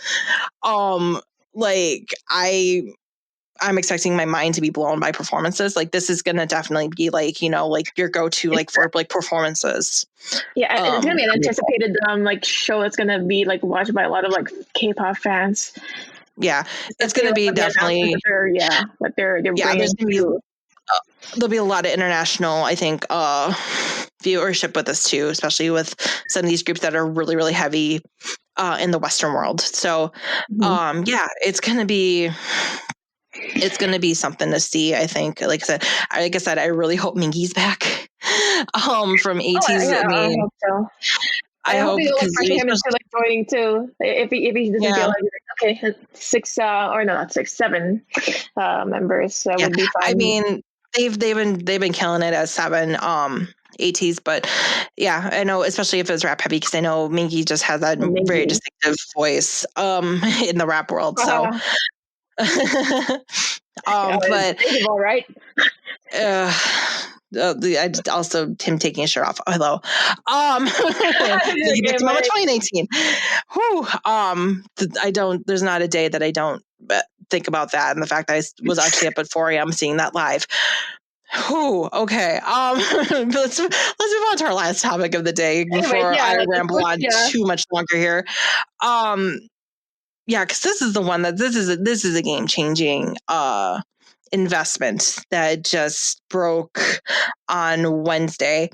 Like I'm expecting my mind to be blown by performances. Like this is going to definitely be like, like your go-to, like for like performances. Yeah. It's going to be an anticipated, like show that's going to be like watched by a lot of like K-pop fans. Yeah. It's going to be definitely, that they're bringing there'll be a lot of international, I think, viewership with this too, especially with some of these groups that are really, really heavy in the Western world. So, it's going to be something to see. I think, like I said, I really hope Mingy's back from AT's. I hope so. I hope he'll like pressure him into like joining too. If he doesn't feel like okay, 7 members would be fine. I mean, they've been killing it as 7 ATs, but yeah, I know, especially if it's rap heavy, because I know Mingy just has that very distinctive voice in the rap world. So but all right. Also him taking his shirt off. Hello. It's 2019. There's not a day that I don't think about that, and the fact that I was actually up at 4 a.m. seeing that live. Okay. Let's move on to our last topic of the day before I ramble on too much longer here. Because this is the one that this is a game-changing investment that just broke on Wednesday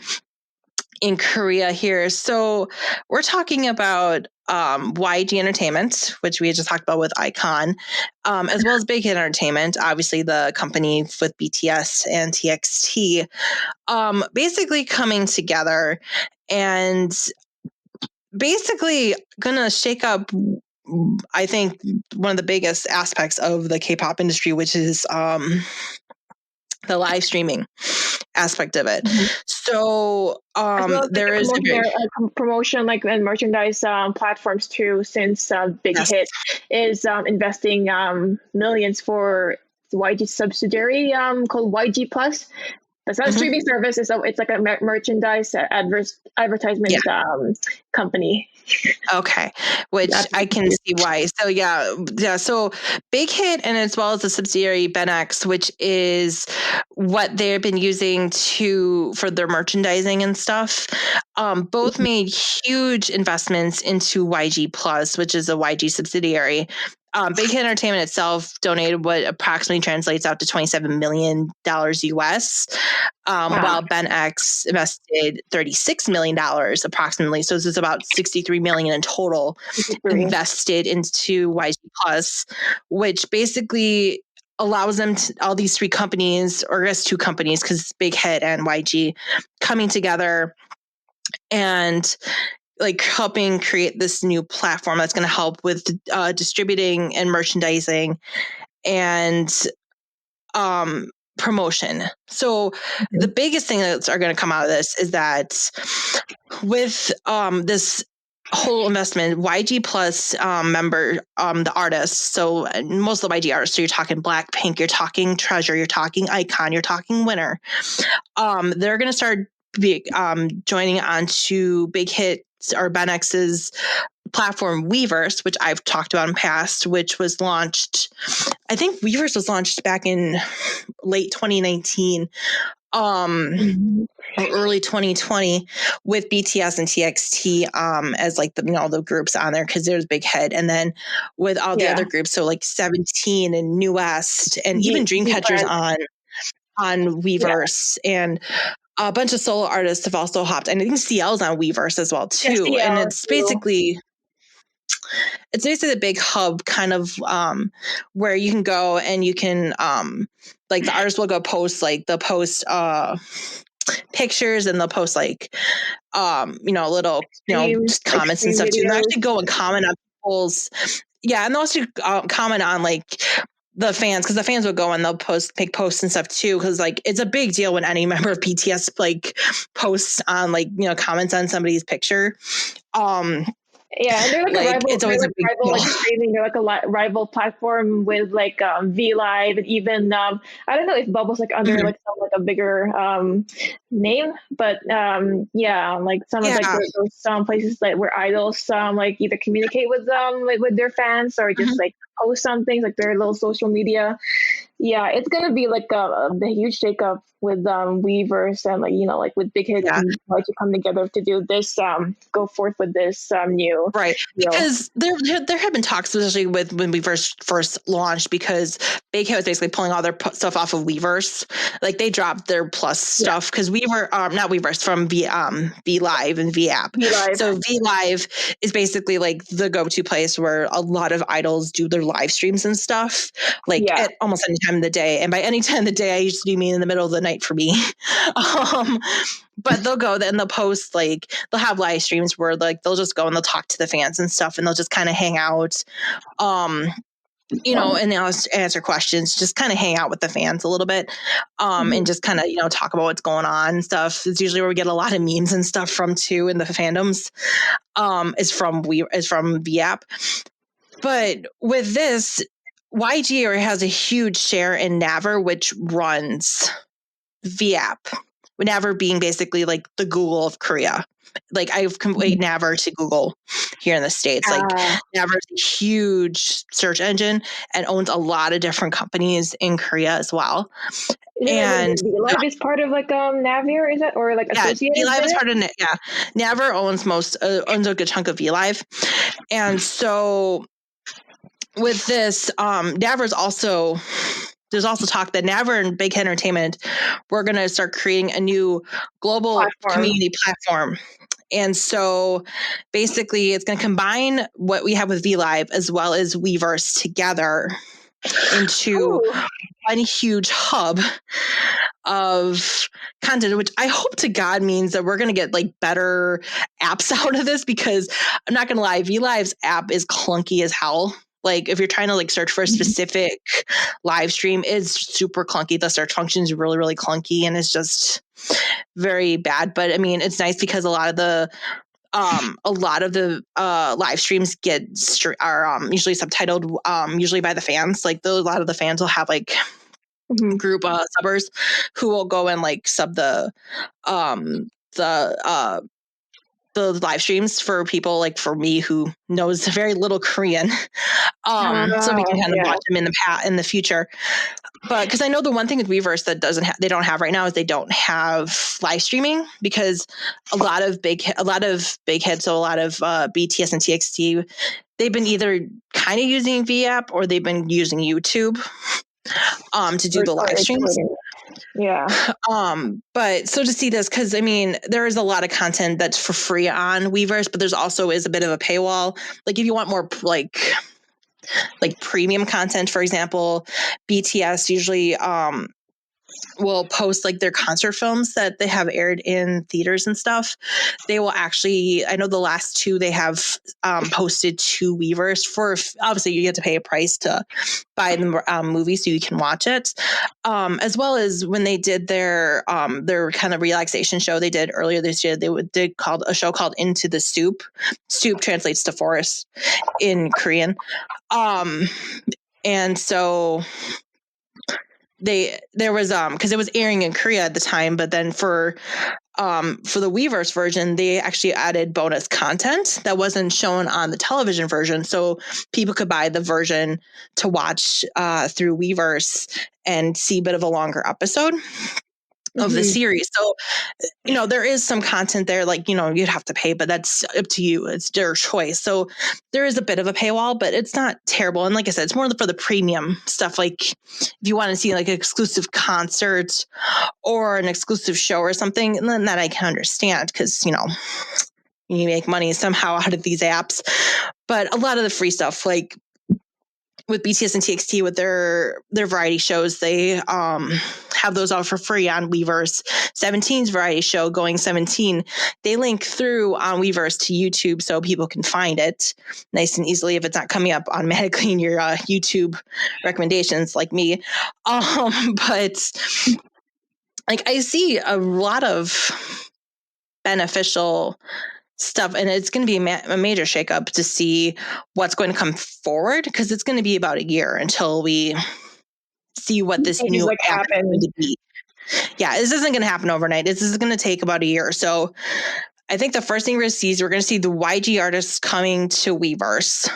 in Korea here. So we're talking about YG Entertainment, which we had just talked about with Icon, as well as Big Hit Entertainment, obviously the company with BTS and TXT, basically coming together and basically gonna shake up, I think, one of the biggest aspects of the K-pop industry, which is the live streaming aspect of it. So there is promotion like and merchandise platforms too, since Big Hit is investing millions for YG subsidiary called YG Plus. That's not a streaming service. It's like a merchandise advertisement company. Okay, which I can see why. So so Big Hit, and as well as the subsidiary BenX, which is what they've been using for their merchandising and stuff, both made huge investments into YG Plus, which is a YG subsidiary. Big Hit Entertainment itself donated what approximately translates out to $27 million US, while BenX invested $36 million approximately. So this is about $63 million in total invested into YG Plus, which basically allows them to, all these 3 companies, or I guess 2 companies, because Big Hit and YG, coming together and like helping create this new platform that's going to help with distributing and merchandising and promotion. So the biggest thing that's are going to come out of this is that with this whole investment, YG Plus member, the artists, so most of the YG artists, so you're talking Blackpink, you're talking Treasure, you're talking Icon, you're talking Winner, they're going to start joining onto Big Hit or BenX's platform Weverse, which I've talked about in past, which was launched, I think Weverse was launched back in late 2019 or early 2020 with BTS and TXT as like the groups on there, because there's Big Hit, and then with all the other groups, so like 17 and New West and even Dreamcatcher's on Weverse, and a bunch of solo artists have also hopped. And I think CL's on Weverse as well too. Yeah, and it's basically a big hub kind of where you can go and you can like the artist will go post like they'll post pictures and they'll post like little just comments and stuff too. And they'll actually go and comment on people's and they'll also comment on like the fans, because the fans will go and they'll make posts and stuff too, because like it's a big deal when any member of BTS like posts on like comments on somebody's picture. Yeah, and they're like like, a rival. It's always a big rival, like streaming. They're like a rival platform with like V Live, and even I don't know if Bubble's like under like some like a bigger name, but like some of like those some places like where idols like either communicate with like with their fans or just like post on things like their little social media. Yeah, it's gonna be like a huge shakeup with Weverse and like with Big Hit and like to come together to do this go forth with this new because there have been talks, especially with when we first launched, because Big Hit was basically pulling all their stuff off of Weverse. Like they dropped their Plus stuff because we were not Weverse from V Live and V App. So V Live is basically like the go-to place where a lot of idols do their live streams and stuff like at almost any time of the day. And by any time of the day, I usually mean in the middle of the night for me. But they'll go and they'll post like they'll have live streams where like they'll just go and they'll talk to the fans and stuff, and they'll just kind of hang out, and they'll answer questions, just kind of hang out with the fans a little bit, and just kind of talk about what's going on and stuff. It's usually where we get a lot of memes and stuff from too in the fandoms. Is from V App, but with this. YG has a huge share in Naver, which runs V App. Naver being basically like the Google of Korea. Like I've compared Naver to Google here in the States. Like Naver is a huge search engine and owns a lot of different companies in Korea as well. And V Live is part of like Naver, is that, or like associated? V Live is part of Naver owns owns a good chunk of V Live, and so. With this, Naver's also, there's also talk that Naver and Big Hit Entertainment, we're going to start creating a new global community platform. And so basically it's going to combine what we have with V Live as well as Weverse together into one huge hub of content, which I hope to God means that we're going to get like better apps out of this, because I'm not going to lie, V Live's app is clunky as hell. Like if you're trying to like search for a specific live stream, it's super clunky. The search function is really, really clunky and it's just very bad. But I mean, it's nice because a lot of the live streams are usually subtitled usually by the fans. Like a lot of the fans will have like group subbers who will go and like sub the live streams for people like for me who knows very little Korean, so we can kind of watch them in the future. But because I know the one thing with Weverse that they don't have right now is they don't have live streaming, because a lot of big hits, so a lot of BTS and TXT, they've been either kind of using V App or they've been using YouTube to do the live streams. But so to see this, because I mean, there is a lot of content that's for free on Weverse, but there's also is a bit of a paywall. Like if you want more like premium content, for example, BTS usually will post like their concert films that they have aired in theaters and stuff. They will actually, I know the last two they have posted to Weverse for, obviously you get to pay a price to buy the movie so you can watch it. As well as when they did their kind of relaxation show they did earlier this year, they did a show called Into the Stoop. Stoop translates to forest in Korean. And so there was because it was airing in Korea at the time, but then for the Weverse version, they actually added bonus content that wasn't shown on the television version, so people could buy the version to watch through Weverse and see a bit of a longer episode. of the series. So, there is some content there, like, you'd have to pay, but that's up to you. It's their choice. So there is a bit of a paywall, but it's not terrible. And like I said, it's more for the premium stuff. Like if you want to see like an exclusive concert or an exclusive show or something, and then that I can understand because, you make money somehow out of these apps. But a lot of the free stuff, like with BTS and TXT with their variety shows, they have those all for free on Weverse. 17's variety show, Going 17, they link through on Weverse to YouTube so people can find it nice and easily if it's not coming up automatically in your YouTube recommendations like me. But like I see a lot of beneficial stuff, and it's going to be a major shakeup to see what's going to come forward, because it's going to be about a year until we see what this new app is going to be. Yeah, this isn't going to happen overnight. This is going to take about a year. So I think the first thing we're going to see the YG artists coming to Weverse.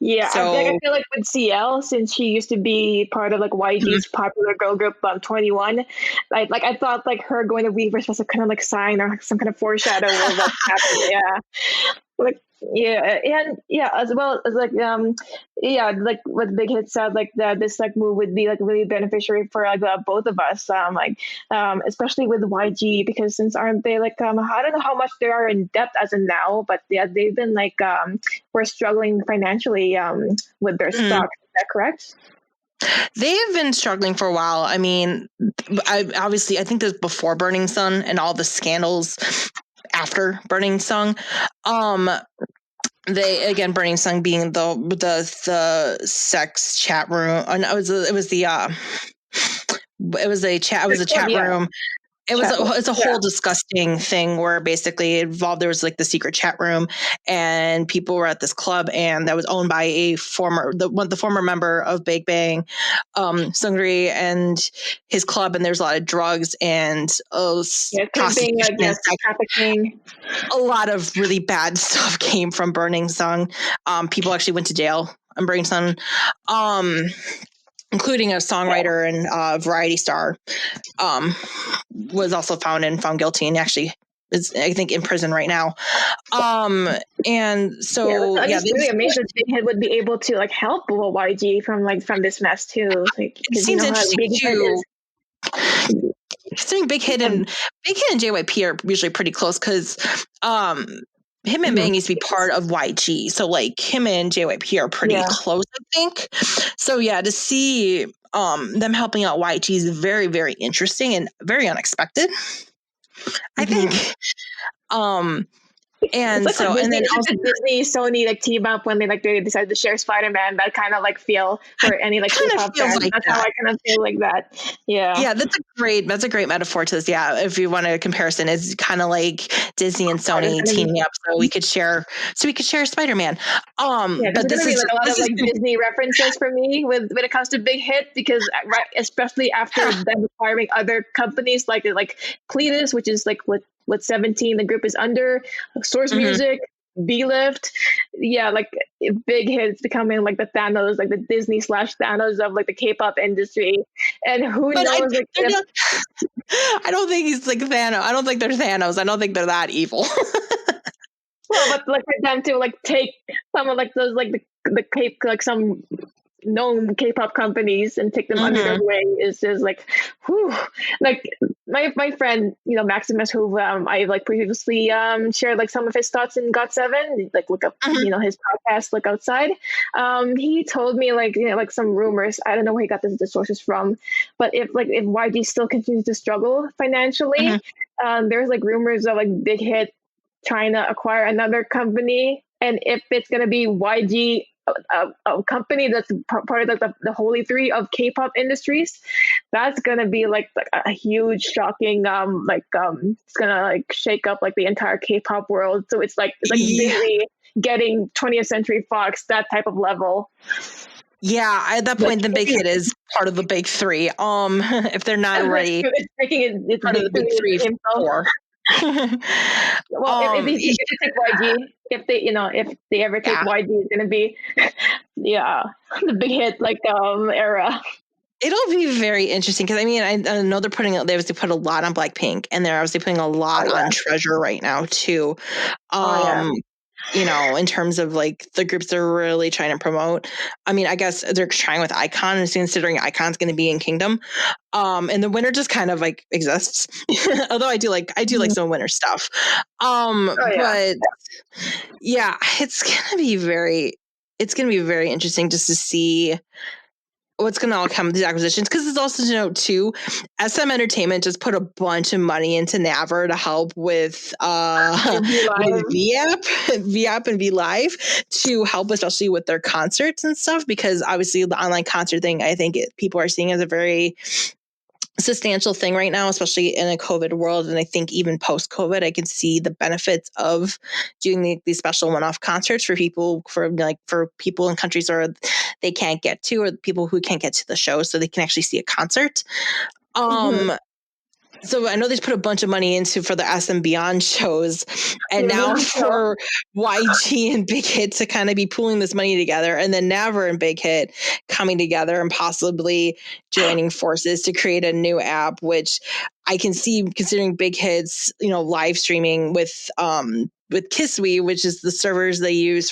Yeah, so, I feel like with CL, since she used to be part of like YG's popular girl group 21, like I thought like her going to Weverse was a kind of like sign or some kind of foreshadow of what's happening. Yeah, like as well as like like what Big Hit said, like this like move would be like really beneficiary for like both of us, especially with YG, because since aren't they like I don't know how much they are in debt as of now, but yeah, they've been like we're struggling financially with their stock. Is that correct? They've been struggling for a while. I mean, I think there's before Burning Sun and all the scandals after Burning Sun. Burning Sun being the sex chat room. It was a chat room. It's a whole disgusting thing where basically it involved, there was like the secret chat room and people were at this club, and that was owned by the former member of Big Bang, Seungri, and his club, and there's a lot of drugs and trafficking. A lot of really bad stuff came from Burning Sun. People actually went to jail on Burning Sun. Including a songwriter and variety star, was also found guilty, and actually is, I think, in prison right now. And so I'm just really amazed that Big Hit would be able to like help YG from this mess too. Like, it seems interesting too. Considering Big Hit and JYP are usually pretty close, because him and Bang used to be part of YG. So like him and JYP are pretty close, I think. So yeah, to see them helping out YG is very, very interesting and very unexpected, I think. And like so, and then also Disney, Sony like team up when they decided to share Spider-Man. That kind of like feel for any like K-pop fans. Like that's how I kind of feel like that. Yeah, that's a great metaphor to this. Yeah, if you want a comparison, it's kind of like Disney and Sony teaming up so we could share Spider-Man. But this is like a lot of like Disney references for me when it comes to Big Hit, because especially after them acquiring other companies like Cletus, which is like what 17 the group is under, Source Music, B-Lift. Yeah, like Big Hit's becoming like the Thanos, like the Disney / Thanos of like the K-pop industry. And who knows? I don't think he's like Thanos. I don't think they're Thanos. I don't think they're that evil. Well, but like for them to like take some of like those like the Cape, like some known K-pop companies and take them under their wing is just like, whew. Like my friend, Maximus, who I like previously shared like some of his thoughts in GOT7, like look up, his podcast, Look Outside. He told me like some rumors. I don't know where he got the sources from, but if YG still continues to struggle financially, there's like rumors of like Big Hit trying to acquire another company, and if it's gonna be YG, a company that's part of the holy three of K-pop industries, that's gonna be like a huge shocking it's gonna like shake up like the entire K-pop world. So it's like really getting 20th Century Fox, that type of level. Yeah, at that point, the Big Hit is part of the big three. If they're not already, it's part of the big three, 4. Well, if you take YG, if they ever take YG, it's gonna be the Big Hit era. It'll be very interesting because I mean, I know they obviously put a lot on Blackpink, and they're obviously putting a lot on Treasure right now too. You know, in terms of like the groups they're really trying to promote. I mean, I guess they're trying with Icon, and considering Icon's going to be in Kingdom, and the winner just kind of like exists. Although I do like some winner stuff. But yeah, it's gonna be very interesting just to see what's going to all come with these acquisitions, because it's also to note too, SM Entertainment just put a bunch of money into Naver to help with VApp and V Live to help, especially with their concerts and stuff, because obviously the online concert thing, I think people are seeing as a very substantial thing right now, especially in a COVID world. And I think even post-COVID, I can see the benefits of doing these special one-off concerts for people in countries where they can't get to, or people who can't get to the show, so they can actually see a concert. So I know they put a bunch of money for the SM Beyond shows, and now for YG and Big Hit to kind of be pooling this money together, and then Naver and Big Hit coming together and possibly joining forces to create a new app, which I can see, considering Big Hit's, live streaming with Kisui, which is the servers they use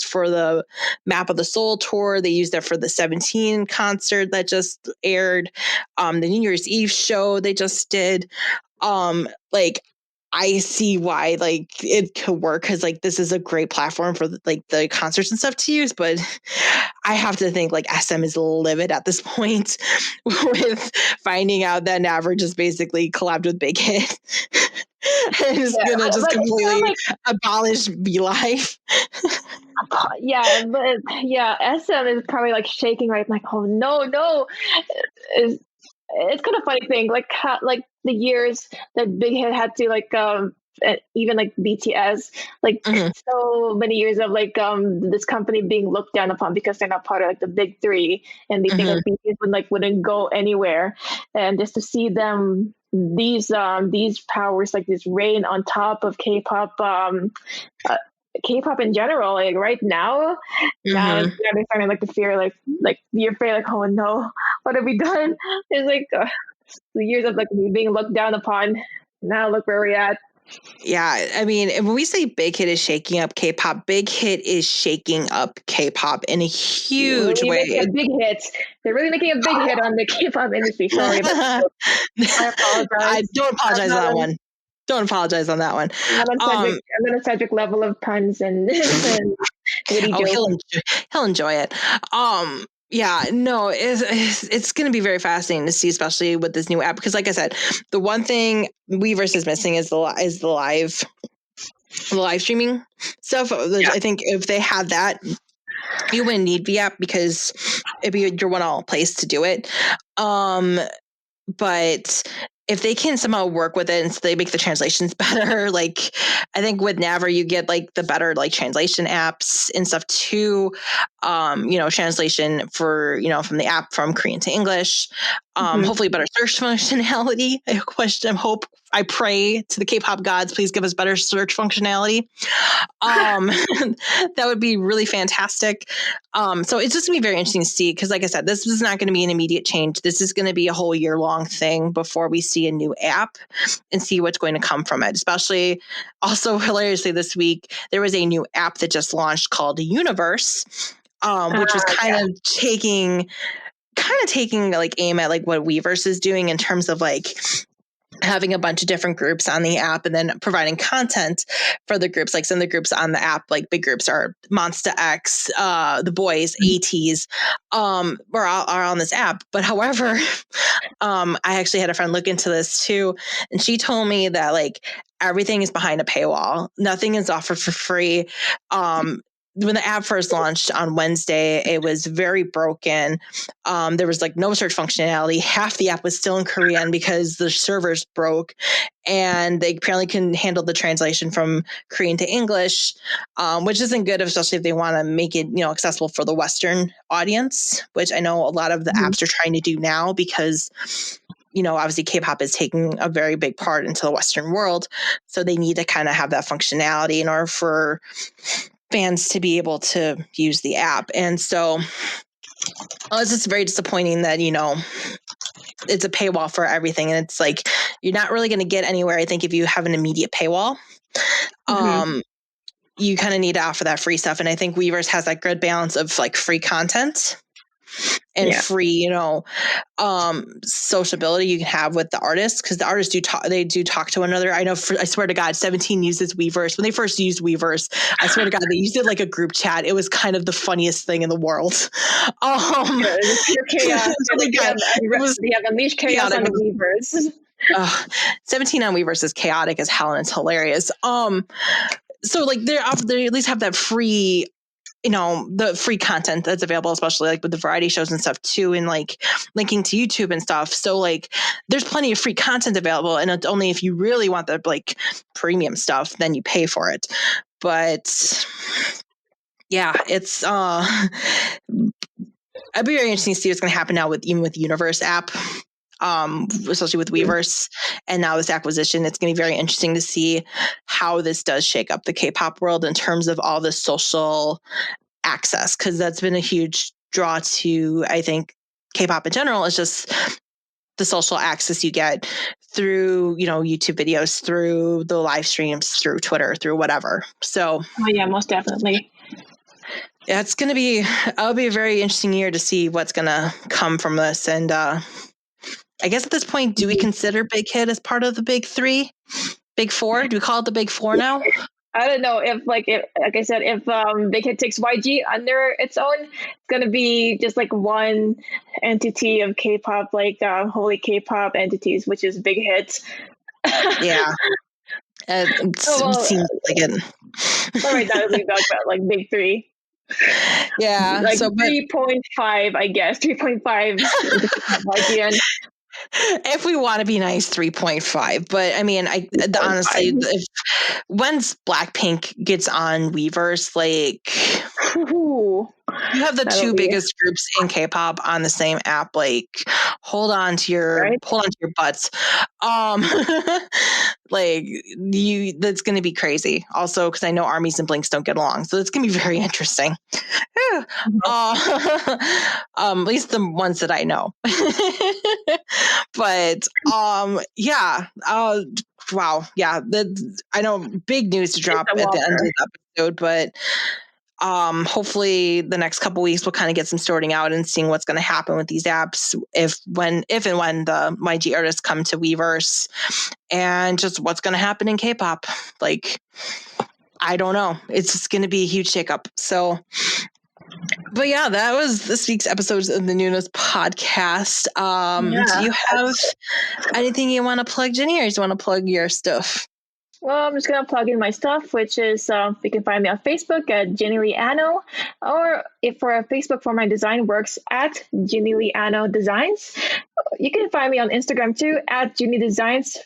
for the Map of the Soul tour. They used that for the 17 concert that just aired, the New Year's Eve show they just did. I see why it could work, because this is a great platform for the concerts and stuff to use, but I have to think SM is livid at this point with finding out that Naver just basically collabed with Big Hit. And is gonna just completely abolish VLive. SM is probably shaking right, oh no. It's kind of funny thing, the years that Big Hit had to even BTS, so many years of this company being looked down upon because they're not part of the big three, and they think BTS wouldn't go anywhere, and just to see them these powers this reign on top of K-pop, K-pop in general, right now, now they're starting to fear, you're afraid, oh no, what have we done? It's the years of being looked down upon. Now look where we're at. Yeah, I mean, when we say Big Hit is shaking up K-pop, Big Hit is shaking up K-pop in a huge way. Big hits. They're really making a big hit on the K-pop industry. Sorry, but I apologize. I don't apologize on that one. Don't apologize on that one. I'm on a Cedric level of puns and witty jokes. He'll enjoy it. Yeah, no, it's going to be very fascinating to see, especially with this new app, because like I said, the one thing Weverse is missing is the live streaming stuff. I think if they had that, you wouldn't need VApp because it'd be your one place to do it. But if they can somehow work with it and so they make the translations better, I think with Naver you get the better translation apps and stuff too. Translation for from the app from Korean to English. Hopefully better search functionality. I pray to the K-pop gods, please give us better search functionality. That would be really fantastic. So it's just gonna be very interesting to see, because like I said, this is not going to be an immediate change. This is going to be a whole year-long thing before we see a new app and see what's going to come from it. Especially, also hilariously, this week there was a new app that just launched called Universe, which was kind of taking aim at what Weverse is doing in terms of having a bunch of different groups on the app and then providing content for the groups. Some of the groups on the app, big groups, are Monsta X, The Boys, ATEEZ, are on this app. But however, I actually had a friend look into this too, and she told me that everything is behind a paywall. Nothing is offered for free. When the app first launched on Wednesday, it was very broken. There was no search functionality. Half the app was still in Korean because the servers broke, and they apparently couldn't handle the translation from Korean to English, which isn't good, especially if they want to make it accessible for the Western audience, which I know a lot of the apps are trying to do now, because obviously K-pop is taking a very big part into the Western world, so they need to kind of have that functionality in order for fans to be able to use the app. And so it's just very disappointing that, it's a paywall for everything. And it's like, you're not really going to get anywhere, I think, if you have an immediate paywall. You kind of need to offer that free stuff. And I think Weverse has that good balance of like free content and free, sociability you can have with the artists, because the artists do talk to one another. I know, I swear to God, 17 uses Weverse. When they first used Weverse, I swear to God, they used it like a group chat. It was kind of the funniest thing in the world. Chaos. They have unleashed chaos on the Weverse. 17 on Weverse is chaotic as hell, and it's hilarious. So like they at least have that free, the free content that's available, especially like with the variety shows and stuff too, and like linking to YouTube and stuff. So like there's plenty of free content available, and it's only if you really want the like premium stuff, then you pay for it. But yeah, it's it'd be very interesting to see what's going to happen now with Universe app. Especially with Weverse and now this acquisition. It's going to be very interesting to see how this does shake up the K-pop world in terms of all the social access, because that's been a huge draw to, I think, K-pop in general, is just the social access you get through, YouTube videos, through the live streams, through Twitter, through whatever. So yeah, most definitely. Yeah, it'll be a very interesting year to see what's going to come from this. And I guess at this point, do we consider Big Hit as part of the big three, big four? Do we call it the big four now? I don't know if like I said, if Big Hit takes YG under its own, it's gonna be just like one entity of K-pop, like holy K-pop entities, which is Big Hit. Yeah, it seems like it. So right now we talk about like big three. Yeah, like 3.5, I guess 3.5 YG. If we want to be nice, 3.5. But I mean, honestly, once Blackpink gets on Weverse, like you have the two biggest groups in K-pop on the same app. Like, hold on to your butts. Like that's going to be crazy. Also, because I know ARMYs and Blinks don't get along, so it's going to be very interesting. At least the ones that I know. But yeah. Wow. Yeah. I know big news to drop at the end of the episode, but hopefully the next couple weeks we'll kind of get some sorting out and seeing what's going to happen with these apps if and when the YG artists come to Weverse, and just what's going to happen in K-pop. Like, I don't know. It's just going to be a huge shakeup. So, but yeah, that was this week's episode of the Noonas Podcast. Do you have anything you want to plug, Jenny, or do you want to plug your stuff? Well, I'm just going to plug in my stuff, which is you can find me on Facebook at Jenny Lee Anno, or if for Facebook for my design works at Jenny Lee Anno Designs. You can find me on Instagram too at Jenny Designs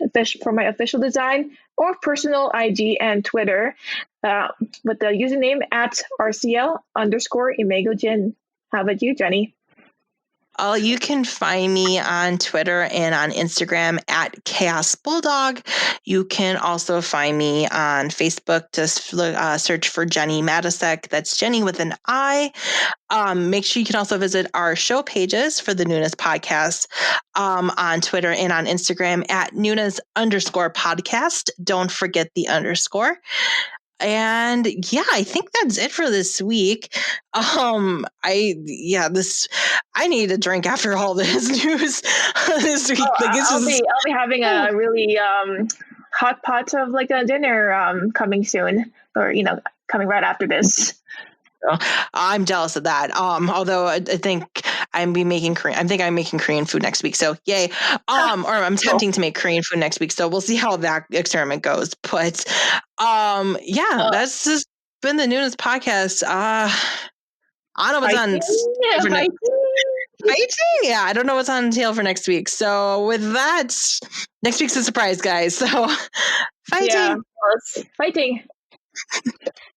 for my official design, or personal IG and Twitter with the username at RCL_ImagoJin. How about you, Jenny? You can find me on Twitter and on Instagram at Chaos Bulldog. You can also find me on Facebook. Just search for Jenny Matisek. That's Jenny with an I. Make sure you can also visit our show pages for the Noonas Podcast on Twitter and on Instagram at Noonas_podcast. Don't forget the underscore. And yeah, I think that's it for this week. I need a drink after all this news this week. I'll be having a really hot pot of like a dinner coming soon, or coming right after this. I'm jealous of that. Although I think I'm making Korean food next week. So yay. Or I'm attempting to make Korean food next week. So we'll see how that experiment goes. But that's just been the Noonas Podcast. I don't know what's on fighting. Yeah, I don't know what's on tail for next week. So with that, next week's a surprise, guys. So fighting. Yeah, fighting.